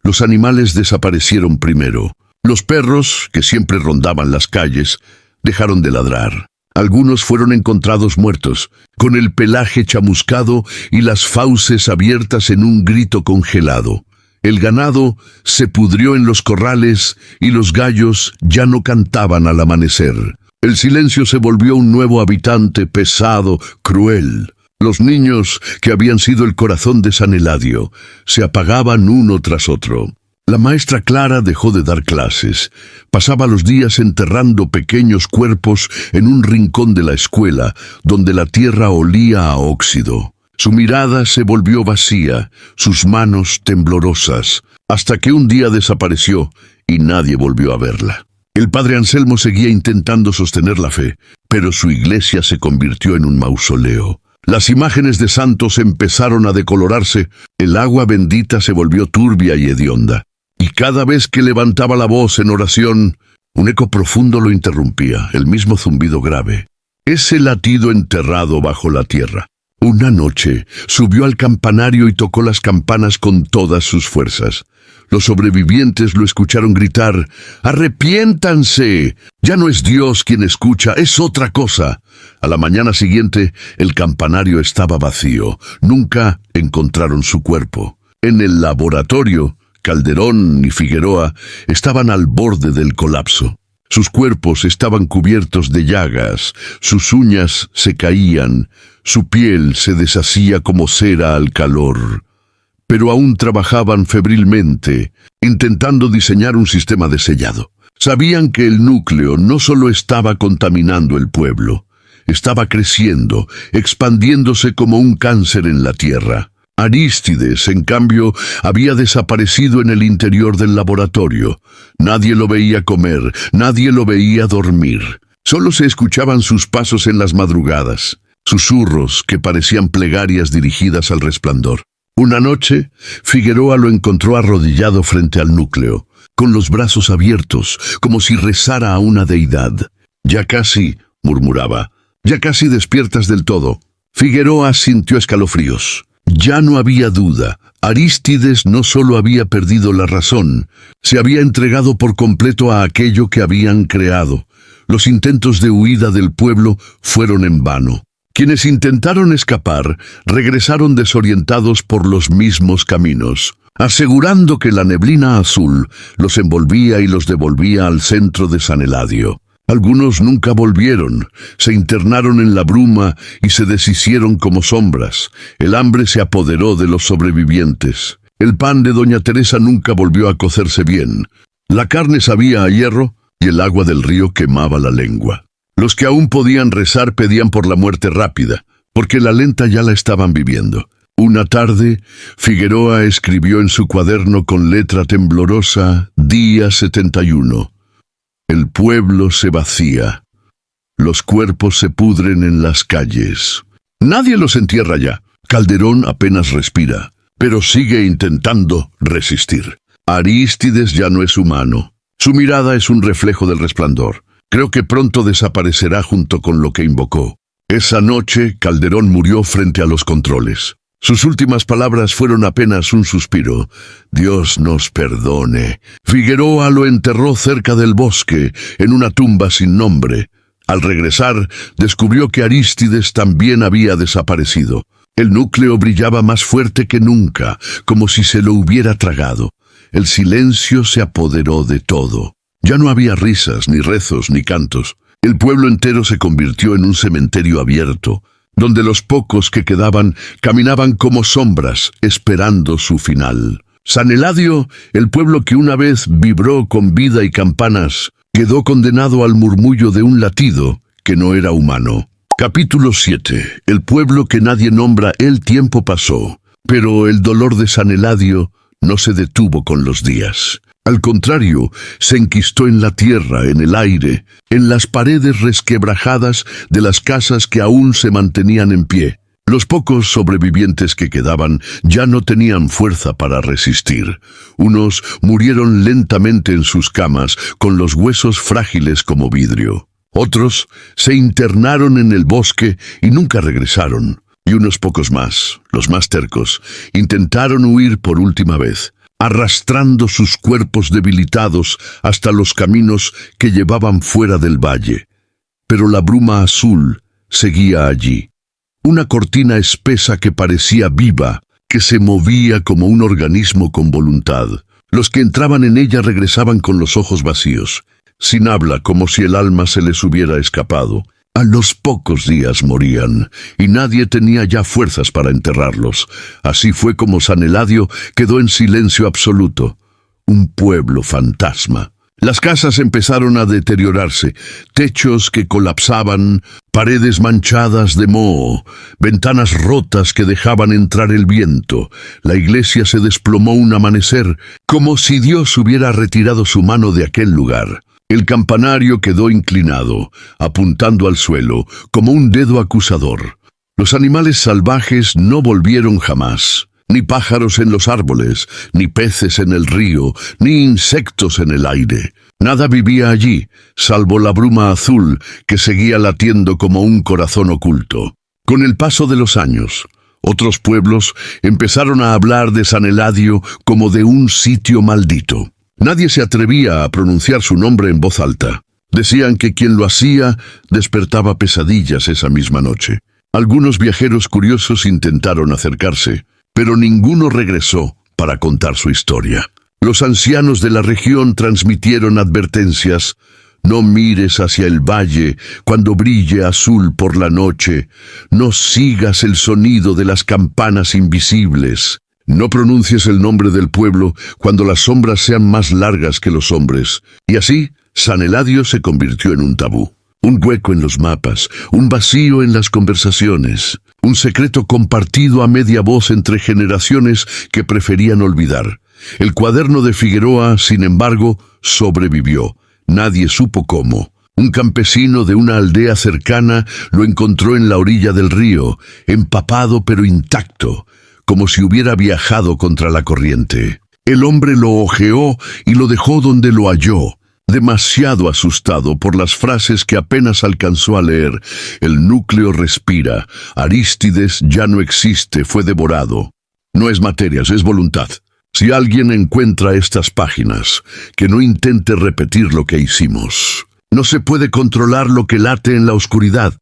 Los animales desaparecieron primero. Los perros, que siempre rondaban las calles, dejaron de ladrar. Algunos fueron encontrados muertos, con el pelaje chamuscado y las fauces abiertas en un grito congelado. El ganado se pudrió en los corrales y los gallos ya no cantaban al amanecer. El silencio se volvió un nuevo habitante pesado, cruel. Los niños, que habían sido el corazón de San Eladio, se apagaban uno tras otro. La maestra Clara dejó de dar clases. Pasaba los días enterrando pequeños cuerpos en un rincón de la escuela, donde la tierra olía a óxido. Su mirada se volvió vacía, sus manos temblorosas, hasta que un día desapareció y nadie volvió a verla. El padre Anselmo seguía intentando sostener la fe, pero su iglesia se convirtió en un mausoleo. Las imágenes de santos empezaron a decolorarse, el agua bendita se volvió turbia y hedionda. Y cada vez que levantaba la voz en oración, Un eco profundo lo interrumpía, el mismo zumbido grave. Ese latido enterrado bajo la tierra. Una noche subió al campanario y tocó las campanas con todas sus fuerzas. Los sobrevivientes lo escucharon gritar: «¡Arrepiéntanse! Ya no es Dios quien escucha, es otra cosa». A la mañana siguiente, el campanario estaba vacío. Nunca encontraron su cuerpo. En el laboratorio, Calderón y Figueroa estaban al borde del colapso. Sus cuerpos estaban cubiertos de llagas, sus uñas se caían, su piel se deshacía como cera al calor. Pero aún trabajaban febrilmente, intentando diseñar un sistema de sellado. Sabían que el núcleo no solo estaba contaminando el pueblo, estaba creciendo, expandiéndose como un cáncer en la tierra. Arístides, en cambio, había desaparecido en el interior del laboratorio. Nadie lo veía comer, nadie lo veía dormir. Solo se escuchaban sus pasos en las madrugadas, susurros que parecían plegarias dirigidas al resplandor. Una noche, Figueroa lo encontró arrodillado frente al núcleo, con los brazos abiertos, como si rezara a una deidad. «Ya casi», murmuraba, «ya casi despiertas del todo». Figueroa sintió escalofríos. Ya no había duda. Arístides no solo había perdido la razón, se había entregado por completo a aquello que habían creado. Los intentos de huida del pueblo fueron en vano. Quienes intentaron escapar regresaron desorientados por los mismos caminos, asegurando que la neblina azul los envolvía y los devolvía al centro de San Eladio. Algunos nunca volvieron, se internaron en la bruma y se deshicieron como sombras. El hambre se apoderó de los sobrevivientes. El pan de doña Teresa nunca volvió a cocerse bien. La carne sabía a hierro y el agua del río quemaba la lengua. Los que aún podían rezar pedían por la muerte rápida, porque la lenta ya la estaban viviendo. Una tarde, Figueroa escribió en su cuaderno con letra temblorosa: «Día 71. El pueblo se vacía. Los cuerpos se pudren en las calles. Nadie los entierra ya. Calderón apenas respira, pero sigue intentando resistir. Arístides ya no es humano. Su mirada es un reflejo del resplandor. Creo que pronto desaparecerá junto con lo que invocó». Esa noche, Calderón murió frente a los controles. Sus últimas palabras fueron apenas un suspiro: «Dios nos perdone». Figueroa lo enterró cerca del bosque, en una tumba sin nombre. Al regresar, descubrió que Arístides también había desaparecido. El núcleo brillaba más fuerte que nunca, como si se lo hubiera tragado. El silencio se apoderó de todo. Ya no había risas, ni rezos, ni cantos. El pueblo entero se convirtió en un cementerio abierto, donde los pocos que quedaban caminaban como sombras, esperando su final. San Eladio, el pueblo que una vez vibró con vida y campanas, quedó condenado al murmullo de un latido que no era humano. Capítulo 7. El pueblo que nadie nombra. El tiempo pasó, pero el dolor de San Eladio no se detuvo con los días. Al contrario, se enquistó en la tierra, en el aire, en las paredes resquebrajadas de las casas que aún se mantenían en pie. Los pocos sobrevivientes que quedaban ya no tenían fuerza para resistir. Unos murieron lentamente en sus camas, con los huesos frágiles como vidrio. Otros se internaron en el bosque y nunca regresaron. Y unos pocos más, los más tercos, intentaron huir por última vez, arrastrando sus cuerpos debilitados hasta los caminos que llevaban fuera del valle. Pero la bruma azul seguía allí, una cortina espesa que parecía viva, que se movía como un organismo con voluntad. Los que entraban en ella regresaban con los ojos vacíos, sin habla, como si el alma se les hubiera escapado. A los pocos días morían, y nadie tenía ya fuerzas para enterrarlos. Así fue como San Eladio quedó en silencio absoluto. Un pueblo fantasma. Las casas empezaron a deteriorarse, techos que colapsaban, paredes manchadas de moho, ventanas rotas que dejaban entrar el viento. La iglesia se desplomó un amanecer, como si Dios hubiera retirado su mano de aquel lugar. El campanario quedó inclinado, apuntando al suelo, como un dedo acusador. Los animales salvajes no volvieron jamás. Ni pájaros en los árboles, ni peces en el río, ni insectos en el aire. Nada vivía allí, salvo la bruma azul que seguía latiendo como un corazón oculto. Con el paso de los años, otros pueblos empezaron a hablar de San Eladio como de un sitio maldito. Nadie se atrevía a pronunciar su nombre en voz alta. Decían que quien lo hacía despertaba pesadillas esa misma noche. Algunos viajeros curiosos intentaron acercarse, pero ninguno regresó para contar su historia. Los ancianos de la región transmitieron advertencias: no mires hacia el valle cuando brille azul por la noche, no sigas el sonido de las campanas invisibles, no pronuncies el nombre del pueblo cuando las sombras sean más largas que los hombres. Y así, San Eladio se convirtió en un tabú. Un hueco en los mapas, un vacío en las conversaciones, un secreto compartido a media voz entre generaciones que preferían olvidar. El cuaderno de Figueroa, sin embargo, sobrevivió. Nadie supo cómo. Un campesino de una aldea cercana lo encontró en la orilla del río, empapado pero intacto, como si hubiera viajado contra la corriente. El hombre lo hojeó y lo dejó donde lo halló, demasiado asustado por las frases que apenas alcanzó a leer. El núcleo respira, Arístides ya no existe, fue devorado. No es materias, es voluntad. Si alguien encuentra estas páginas, que no intente repetir lo que hicimos. No se puede controlar lo que late en la oscuridad.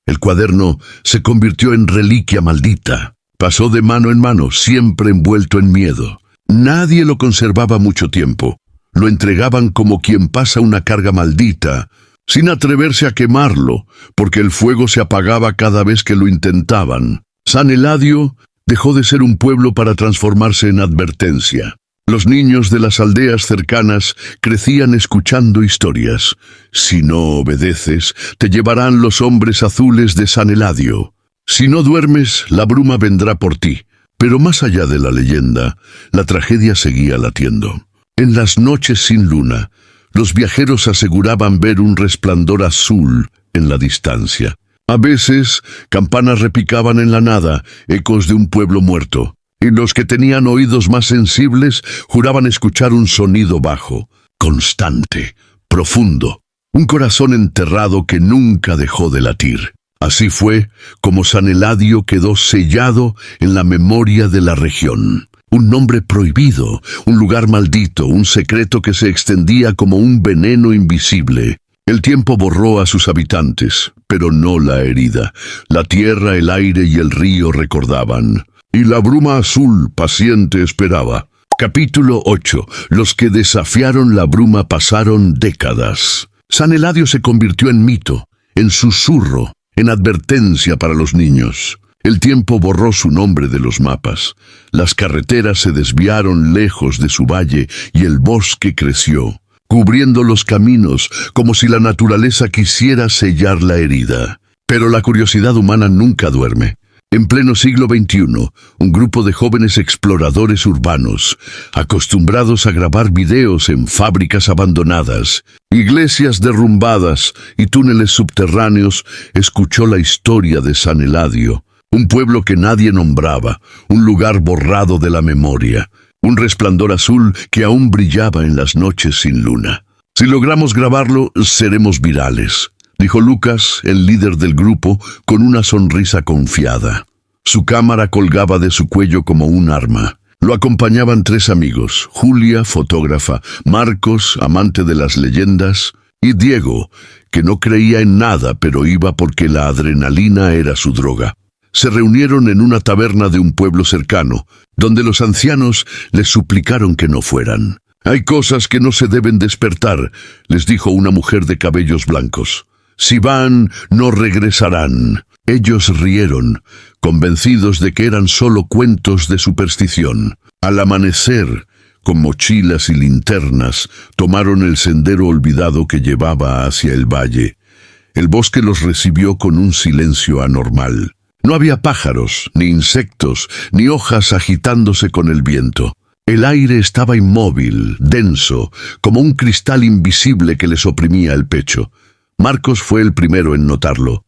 El cuaderno se convirtió en reliquia maldita. Pasó de mano en mano, siempre envuelto en miedo. Nadie lo conservaba mucho tiempo. Lo entregaban como quien pasa una carga maldita, sin atreverse a quemarlo, porque el fuego se apagaba cada vez que lo intentaban. San Eladio dejó de ser un pueblo para transformarse en advertencia. Los niños de las aldeas cercanas crecían escuchando historias. Si no obedeces, te llevarán los hombres azules de San Eladio. Si no duermes, la bruma vendrá por ti. Pero más allá de la leyenda, la tragedia seguía latiendo. En las noches sin luna, los viajeros aseguraban ver un resplandor azul en la distancia. A veces, campanas repicaban en la nada, ecos de un pueblo muerto, y los que tenían oídos más sensibles juraban escuchar un sonido bajo, constante, profundo, un corazón enterrado que nunca dejó de latir. Así fue como San Eladio quedó sellado en la memoria de la región. Un nombre prohibido, un lugar maldito, un secreto que se extendía como un veneno invisible. El tiempo borró a sus habitantes, pero no la herida. La tierra, el aire y el río recordaban. Y la bruma azul paciente esperaba. Capítulo 8. Los que desafiaron la bruma pasaron décadas. San Eladio se convirtió en mito, en susurro, en advertencia para los niños. El tiempo borró su nombre de los mapas. Las carreteras se desviaron lejos de su valle y el bosque creció, cubriendo los caminos como si la naturaleza quisiera sellar la herida. Pero la curiosidad humana nunca duerme. En pleno siglo XXI, un grupo de jóvenes exploradores urbanos, acostumbrados a grabar videos en fábricas abandonadas, iglesias derrumbadas y túneles subterráneos, escuchó la historia de San Eladio, un pueblo que nadie nombraba, un lugar borrado de la memoria, un resplandor azul que aún brillaba en las noches sin luna. Si logramos grabarlo, seremos virales, dijo Lucas, el líder del grupo, con una sonrisa confiada. Su cámara colgaba de su cuello como un arma. Lo acompañaban 3 amigos: Julia, fotógrafa; Marcos, amante de las leyendas; y Diego, que no creía en nada, pero iba porque la adrenalina era su droga. Se reunieron en una taberna de un pueblo cercano, donde los ancianos les suplicaron que no fueran. «Hay cosas que no se deben despertar», les dijo una mujer de cabellos blancos. «Si van, no regresarán». Ellos rieron, convencidos de que eran solo cuentos de superstición. Al amanecer, con mochilas y linternas, tomaron el sendero olvidado que llevaba hacia el valle. El bosque los recibió con un silencio anormal. No había pájaros, ni insectos, ni hojas agitándose con el viento. El aire estaba inmóvil, denso, como un cristal invisible que les oprimía el pecho. Marcos fue el primero en notarlo.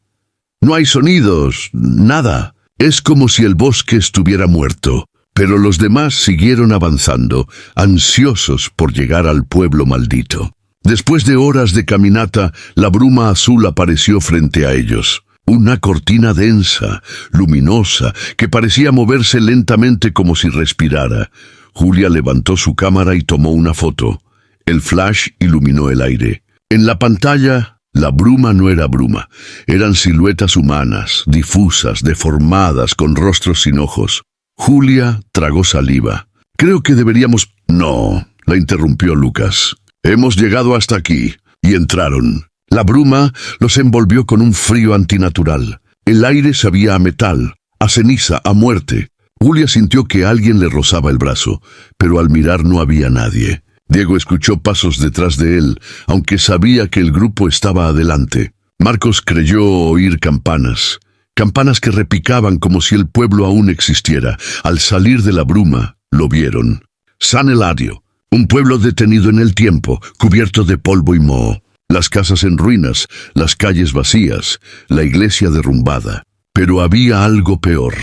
«No hay sonidos, nada. Es como si el bosque estuviera muerto». Pero los demás siguieron avanzando, ansiosos por llegar al pueblo maldito. Después de horas de caminata, la bruma azul apareció frente a ellos. Una cortina densa, luminosa, que parecía moverse lentamente como si respirara. Julia levantó su cámara y tomó una foto. El flash iluminó el aire. En la pantalla, la bruma no era bruma. Eran siluetas humanas, difusas, deformadas, con rostros sin ojos. Julia tragó saliva. Creo que deberíamos... No, la interrumpió Lucas. Hemos llegado hasta aquí. Y entraron. La bruma los envolvió con un frío antinatural. El aire sabía a metal, a ceniza, a muerte. Julia sintió que alguien le rozaba el brazo, pero al mirar no había nadie. Diego escuchó pasos detrás de él, aunque sabía que el grupo estaba adelante. Marcos creyó oír campanas. Campanas que repicaban como si el pueblo aún existiera. Al salir de la bruma, lo vieron. San Eladio, un pueblo detenido en el tiempo, cubierto de polvo y moho. Las casas en ruinas, las calles vacías, la iglesia derrumbada. Pero había algo peor.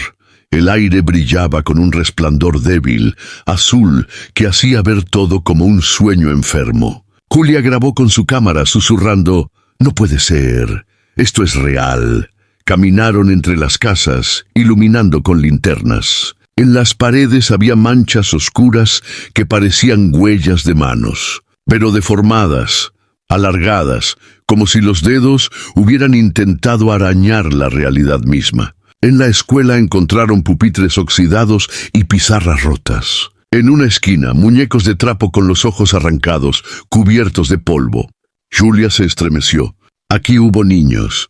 El aire brillaba con un resplandor débil, azul, que hacía ver todo como un sueño enfermo. Julia grabó con su cámara, susurrando, «No puede ser, esto es real». Caminaron entre las casas, iluminando con linternas. En las paredes había manchas oscuras que parecían huellas de manos, pero deformadas, alargadas, como si los dedos hubieran intentado arañar la realidad misma. En la escuela encontraron pupitres oxidados y pizarras rotas. En una esquina, muñecos de trapo con los ojos arrancados, cubiertos de polvo. Julia se estremeció. Aquí hubo niños.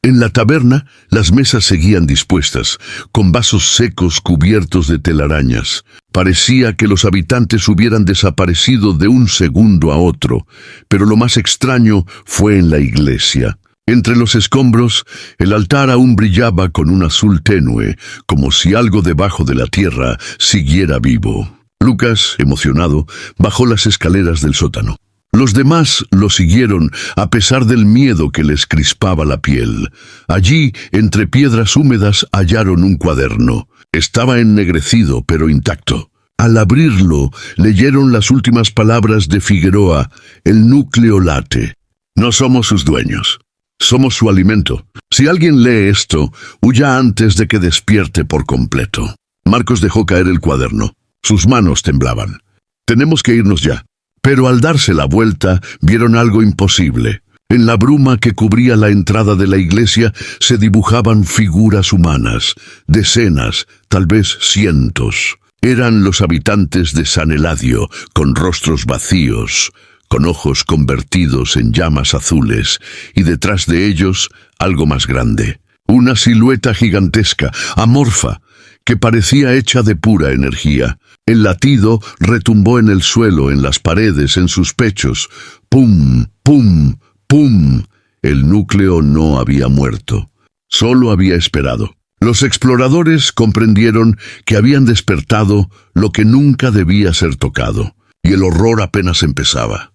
En la taberna, las mesas seguían dispuestas, con vasos secos cubiertos de telarañas. Parecía que los habitantes hubieran desaparecido de un segundo a otro, pero lo más extraño fue en la iglesia. Entre los escombros, el altar aún brillaba con un azul tenue, como si algo debajo de la tierra siguiera vivo. Lucas, emocionado, bajó las escaleras del sótano. Los demás lo siguieron a pesar del miedo que les crispaba la piel. Allí, entre piedras húmedas, hallaron un cuaderno. Estaba ennegrecido, pero intacto. Al abrirlo, leyeron las últimas palabras de Figueroa: el núcleo late. No somos sus dueños. Somos su alimento. Si alguien lee esto, huya antes de que despierte por completo. Marcos dejó caer el cuaderno. Sus manos temblaban. Tenemos que irnos ya. Pero al darse la vuelta, vieron algo imposible. En la bruma que cubría la entrada de la iglesia se dibujaban figuras humanas, decenas, tal vez cientos. Eran los habitantes de San Eladio, con rostros vacíos, con ojos convertidos en llamas azules, y detrás de ellos algo más grande. Una silueta gigantesca, amorfa, que parecía hecha de pura energía. El latido retumbó en el suelo, en las paredes, en sus pechos. ¡Pum! ¡Pum! ¡Pum! El núcleo no había muerto. Solo había esperado. Los exploradores comprendieron que habían despertado lo que nunca debía ser tocado, y el horror apenas empezaba.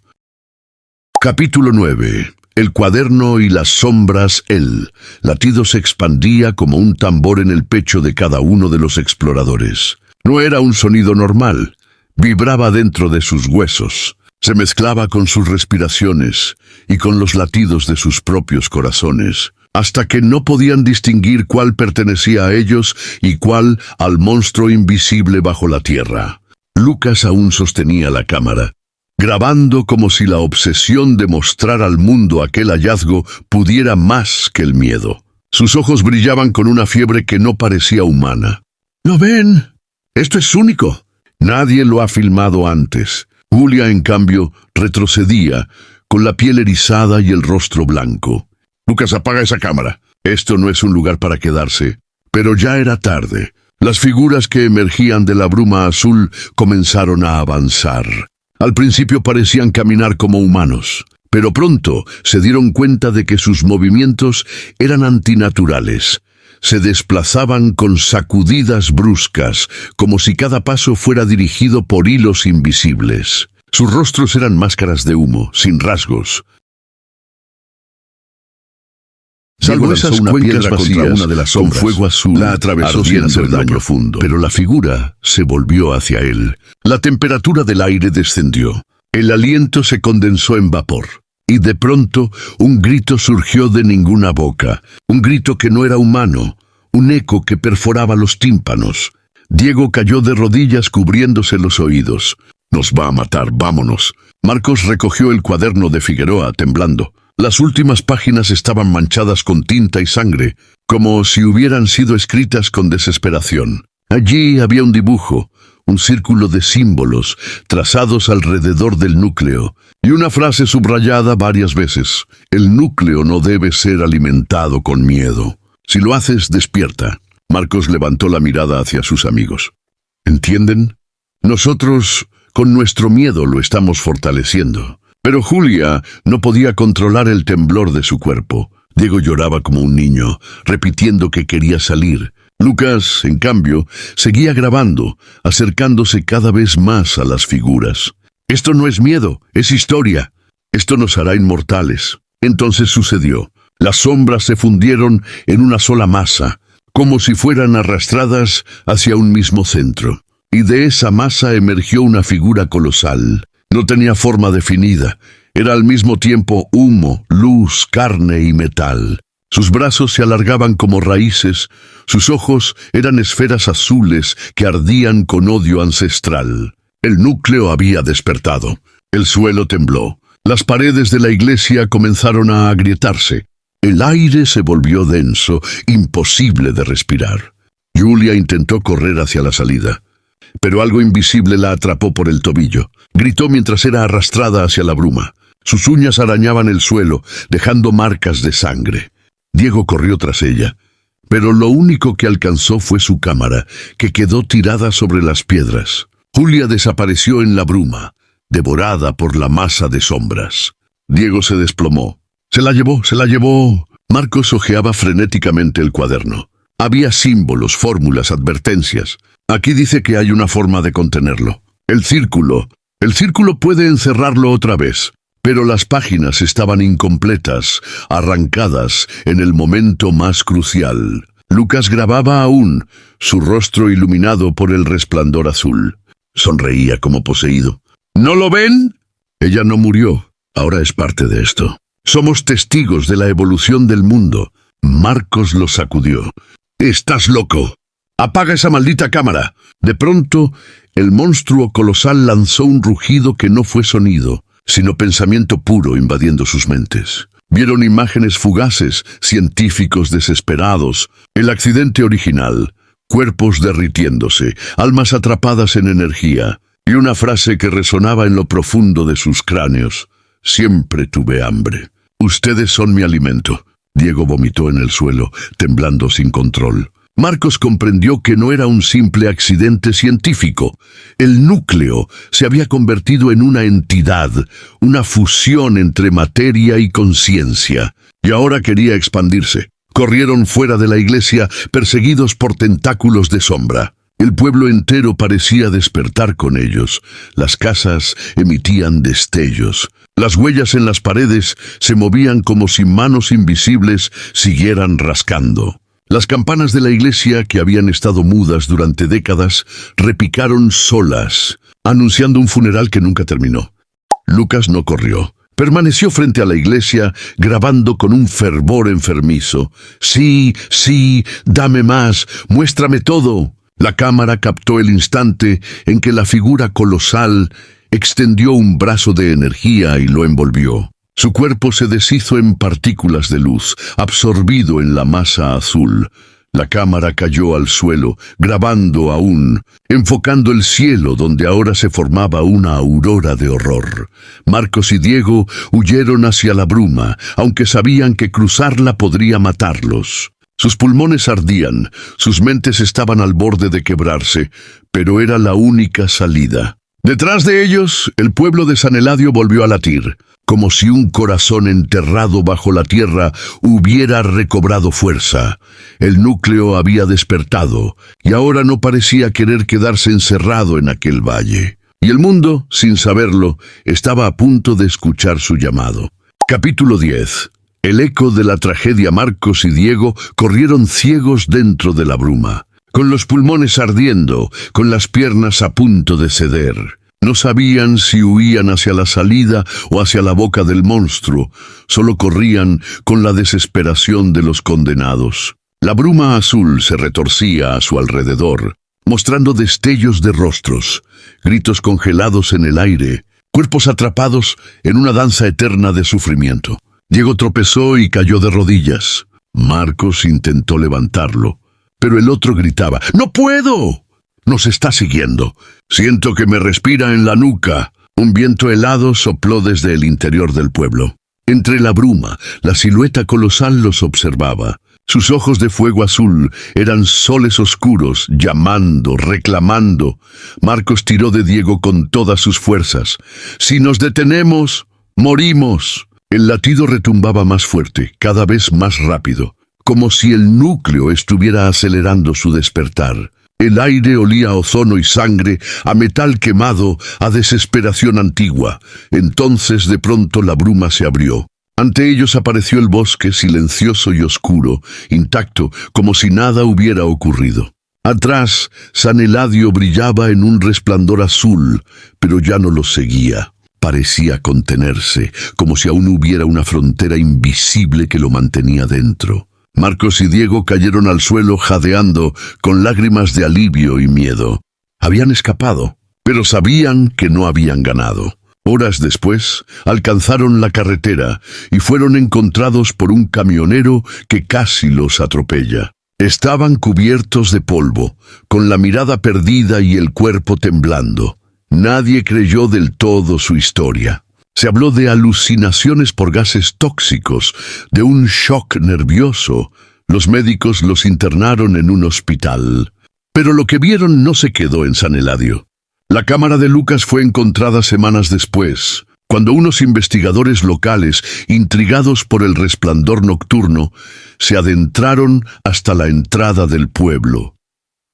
Capítulo 9. El cuaderno y las sombras, el latido se expandía como un tambor en el pecho de cada uno de los exploradores. No era un sonido normal, vibraba dentro de sus huesos, se mezclaba con sus respiraciones y con los latidos de sus propios corazones, hasta que no podían distinguir cuál pertenecía a ellos y cuál al monstruo invisible bajo la tierra. Lucas aún sostenía la cámara, grabando como si la obsesión de mostrar al mundo aquel hallazgo pudiera más que el miedo. Sus ojos brillaban con una fiebre que no parecía humana. ¿Lo ven? Esto es único. Nadie lo ha filmado antes. Julia, en cambio, retrocedía, con la piel erizada y el rostro blanco. Lucas, apaga esa cámara. Esto no es un lugar para quedarse. Pero ya era tarde. Las figuras que emergían de la bruma azul comenzaron a avanzar. Al principio parecían caminar como humanos, pero pronto se dieron cuenta de que sus movimientos eran antinaturales. Se desplazaban con sacudidas bruscas, como si cada paso fuera dirigido por hilos invisibles. Sus rostros eran máscaras de humo, sin rasgos. Salvo esas cuencas vacías, una de las sombras, con fuego azul, la atravesó sin hacer daño profundo. Pero la figura se volvió hacia él. La temperatura del aire descendió. El aliento se condensó en vapor. Y de pronto un grito surgió de ninguna boca, un grito que no era humano, un eco que perforaba los tímpanos. Diego cayó de rodillas cubriéndose los oídos. «Nos va a matar, vámonos». Marcos recogió el cuaderno de Figueroa temblando. Las últimas páginas estaban manchadas con tinta y sangre, como si hubieran sido escritas con desesperación. Allí había un dibujo, un círculo de símbolos trazados alrededor del núcleo, y una frase subrayada varias veces. «El núcleo no debe ser alimentado con miedo. Si lo haces, despierta». Marcos levantó la mirada hacia sus amigos. ¿Entienden? Nosotros, con nuestro miedo, lo estamos fortaleciendo. Pero Julia no podía controlar el temblor de su cuerpo. Diego lloraba como un niño, repitiendo que quería salir. Lucas, en cambio, seguía grabando, acercándose cada vez más a las figuras. «Esto no es miedo, es historia. Esto nos hará inmortales». Entonces sucedió. Las sombras se fundieron en una sola masa, como si fueran arrastradas hacia un mismo centro. Y de esa masa emergió una figura colosal. No tenía forma definida. Era al mismo tiempo humo, luz, carne y metal. Sus brazos se alargaban como raíces, sus ojos eran esferas azules que ardían con odio ancestral. El núcleo había despertado. El suelo tembló. Las paredes de la iglesia comenzaron a agrietarse. El aire se volvió denso, imposible de respirar. Julia intentó correr hacia la salida, pero algo invisible la atrapó por el tobillo. Gritó mientras era arrastrada hacia la bruma. Sus uñas arañaban el suelo, dejando marcas de sangre. Diego corrió tras ella, pero lo único que alcanzó fue su cámara, que quedó tirada sobre las piedras. Julia desapareció en la bruma, devorada por la masa de sombras. Diego se desplomó. «Se la llevó, se la llevó». Marcos hojeaba frenéticamente el cuaderno. Había símbolos, fórmulas, advertencias. Aquí dice que hay una forma de contenerlo. El círculo puede encerrarlo otra vez. Pero las páginas estaban incompletas, arrancadas en el momento más crucial. Lucas grababa aún, su rostro iluminado por el resplandor azul. Sonreía como poseído. «¿No lo ven? Ella no murió. Ahora es parte de esto. Somos testigos de la evolución del mundo». Marcos lo sacudió. «¡Estás loco! ¡Apaga esa maldita cámara!». De pronto, el monstruo colosal lanzó un rugido que no fue sonido, sino pensamiento puro invadiendo sus mentes. Vieron imágenes fugaces, científicos desesperados, el accidente original, cuerpos derritiéndose, almas atrapadas en energía, y una frase que resonaba en lo profundo de sus cráneos. «Siempre tuve hambre. Ustedes son mi alimento». Diego vomitó en el suelo, temblando sin control. Marcos comprendió que no era un simple accidente científico. El núcleo se había convertido en una entidad, una fusión entre materia y conciencia, y ahora quería expandirse. Corrieron fuera de la iglesia, perseguidos por tentáculos de sombra. El pueblo entero parecía despertar con ellos. Las casas emitían destellos. Las huellas en las paredes se movían como si manos invisibles siguieran rascando. Las campanas de la iglesia, que habían estado mudas durante décadas, repicaron solas, anunciando un funeral que nunca terminó. Lucas no corrió. Permaneció frente a la iglesia, grabando con un fervor enfermizo. «Sí, sí, dame más, muéstrame todo». La cámara captó el instante en que la figura colosal extendió un brazo de energía y lo envolvió. Su cuerpo se deshizo en partículas de luz, absorbido en la masa azul. La cámara cayó al suelo, grabando aún, enfocando el cielo donde ahora se formaba una aurora de horror. Marcos y Diego huyeron hacia la bruma, aunque sabían que cruzarla podría matarlos. Sus pulmones ardían, sus mentes estaban al borde de quebrarse, pero era la única salida. Detrás de ellos, el pueblo de San Eladio volvió a latir, como si un corazón enterrado bajo la tierra hubiera recobrado fuerza. El núcleo había despertado, y ahora no parecía querer quedarse encerrado en aquel valle. Y el mundo, sin saberlo, estaba a punto de escuchar su llamado. Capítulo 10. El eco de la tragedia. Marcos y Diego corrieron ciegos dentro de la bruma, con los pulmones ardiendo, con las piernas a punto de ceder. No sabían si huían hacia la salida o hacia la boca del monstruo, solo corrían con la desesperación de los condenados. La bruma azul se retorcía a su alrededor, mostrando destellos de rostros, gritos congelados en el aire, cuerpos atrapados en una danza eterna de sufrimiento. Diego tropezó y cayó de rodillas. Marcos intentó levantarlo, pero el otro gritaba: «¡No puedo! Nos está siguiendo. Siento que me respira en la nuca». Un viento helado sopló desde el interior del pueblo. Entre la bruma, la silueta colosal los observaba. Sus ojos de fuego azul eran soles oscuros, llamando, reclamando. Marcos tiró de Diego con todas sus fuerzas. «Si nos detenemos, morimos». El latido retumbaba más fuerte, cada vez más rápido, como si el núcleo estuviera acelerando su despertar. El aire olía a ozono y sangre, a metal quemado, a desesperación antigua. Entonces de pronto la bruma se abrió. Ante ellos apareció el bosque silencioso y oscuro, intacto, como si nada hubiera ocurrido. Atrás, San Eladio brillaba en un resplandor azul, pero ya no los seguía. Parecía contenerse, como si aún hubiera una frontera invisible que lo mantenía dentro. Marcos y Diego cayeron al suelo jadeando, con lágrimas de alivio y miedo. Habían escapado, pero sabían que no habían ganado. Horas después, alcanzaron la carretera y fueron encontrados por un camionero que casi los atropella. Estaban cubiertos de polvo, con la mirada perdida y el cuerpo temblando. Nadie creyó del todo su historia. Se habló de alucinaciones por gases tóxicos, de un shock nervioso. Los médicos los internaron en un hospital. Pero lo que vieron no se quedó en San Eladio. La cámara de Lucas fue encontrada semanas después, cuando unos investigadores locales, intrigados por el resplandor nocturno, se adentraron hasta la entrada del pueblo.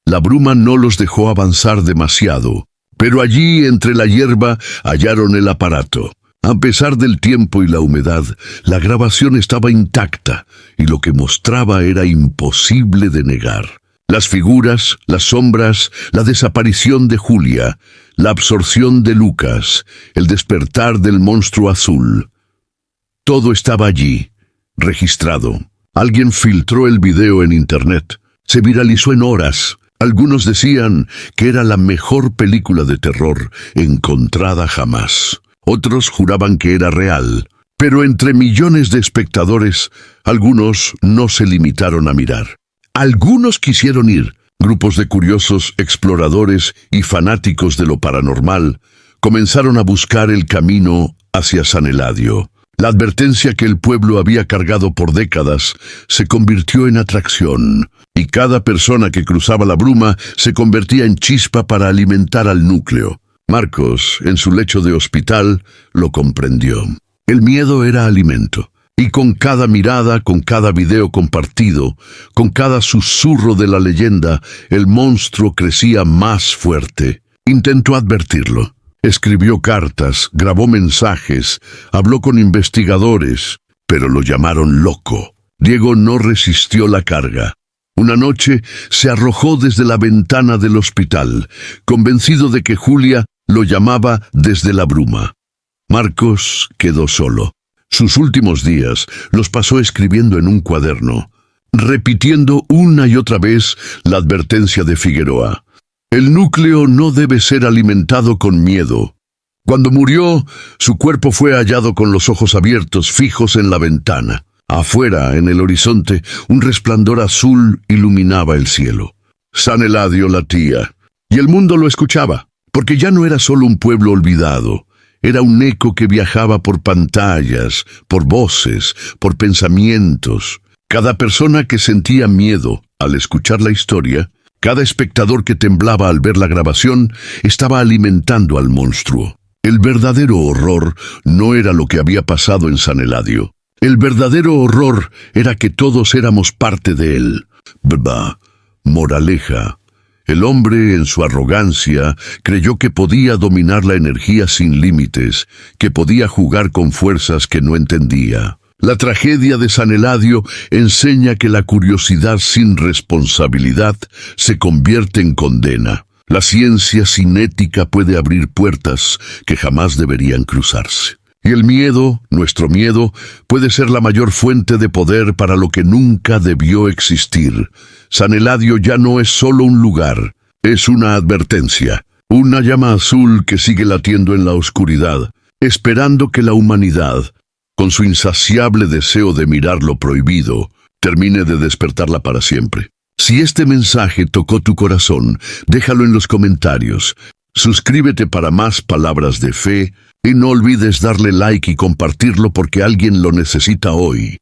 La bruma no los dejó avanzar demasiado, pero allí, entre la hierba, hallaron el aparato. A pesar del tiempo y la humedad, la grabación estaba intacta y lo que mostraba era imposible de negar. Las figuras, las sombras, la desaparición de Julia, la absorción de Lucas, el despertar del monstruo azul. Todo estaba allí, registrado. Alguien filtró el video en internet. Se viralizó en horas. Algunos decían que era la mejor película de terror encontrada jamás. Otros juraban que era real. Pero entre millones de espectadores, algunos no se limitaron a mirar. Algunos quisieron ir. Grupos de curiosos, exploradores y fanáticos de lo paranormal comenzaron a buscar el camino hacia San Eladio. La advertencia que el pueblo había cargado por décadas se convirtió en atracción, y cada persona que cruzaba la bruma se convertía en chispa para alimentar al núcleo. Marcos, en su lecho de hospital, lo comprendió. El miedo era alimento. Y con cada mirada, con cada video compartido, con cada susurro de la leyenda, el monstruo crecía más fuerte. Intentó advertirlo. Escribió cartas, grabó mensajes, habló con investigadores, pero lo llamaron loco. Diego no resistió la carga. Una noche se arrojó desde la ventana del hospital, convencido de que Julia lo llamaba desde la bruma. Marcos quedó solo. Sus últimos días los pasó escribiendo en un cuaderno, repitiendo una y otra vez la advertencia de Figueroa. El núcleo no debe ser alimentado con miedo. Cuando murió, su cuerpo fue hallado con los ojos abiertos, fijos en la ventana. Afuera, en el horizonte, un resplandor azul iluminaba el cielo. San Eladio latía, y el mundo lo escuchaba, porque ya no era solo un pueblo olvidado. Era un eco que viajaba por pantallas, por voces, por pensamientos. Cada persona que sentía miedo al escuchar la historia, cada espectador que temblaba al ver la grabación, estaba alimentando al monstruo. El verdadero horror no era lo que había pasado en San Eladio. El verdadero horror era que todos éramos parte de él. Moraleja. El hombre, en su arrogancia, creyó que podía dominar la energía sin límites, que podía jugar con fuerzas que no entendía. La tragedia de San Eladio enseña que la curiosidad sin responsabilidad se convierte en condena. La ciencia sin ética puede abrir puertas que jamás deberían cruzarse. Y el miedo, nuestro miedo, puede ser la mayor fuente de poder para lo que nunca debió existir. San Eladio ya no es solo un lugar, es una advertencia. Una llama azul que sigue latiendo en la oscuridad, esperando que la humanidad, con su insaciable deseo de mirar lo prohibido, termine de despertarla para siempre. Si este mensaje tocó tu corazón, déjalo en los comentarios. Suscríbete para más palabras de fe y no olvides darle like y compartirlo porque alguien lo necesita hoy.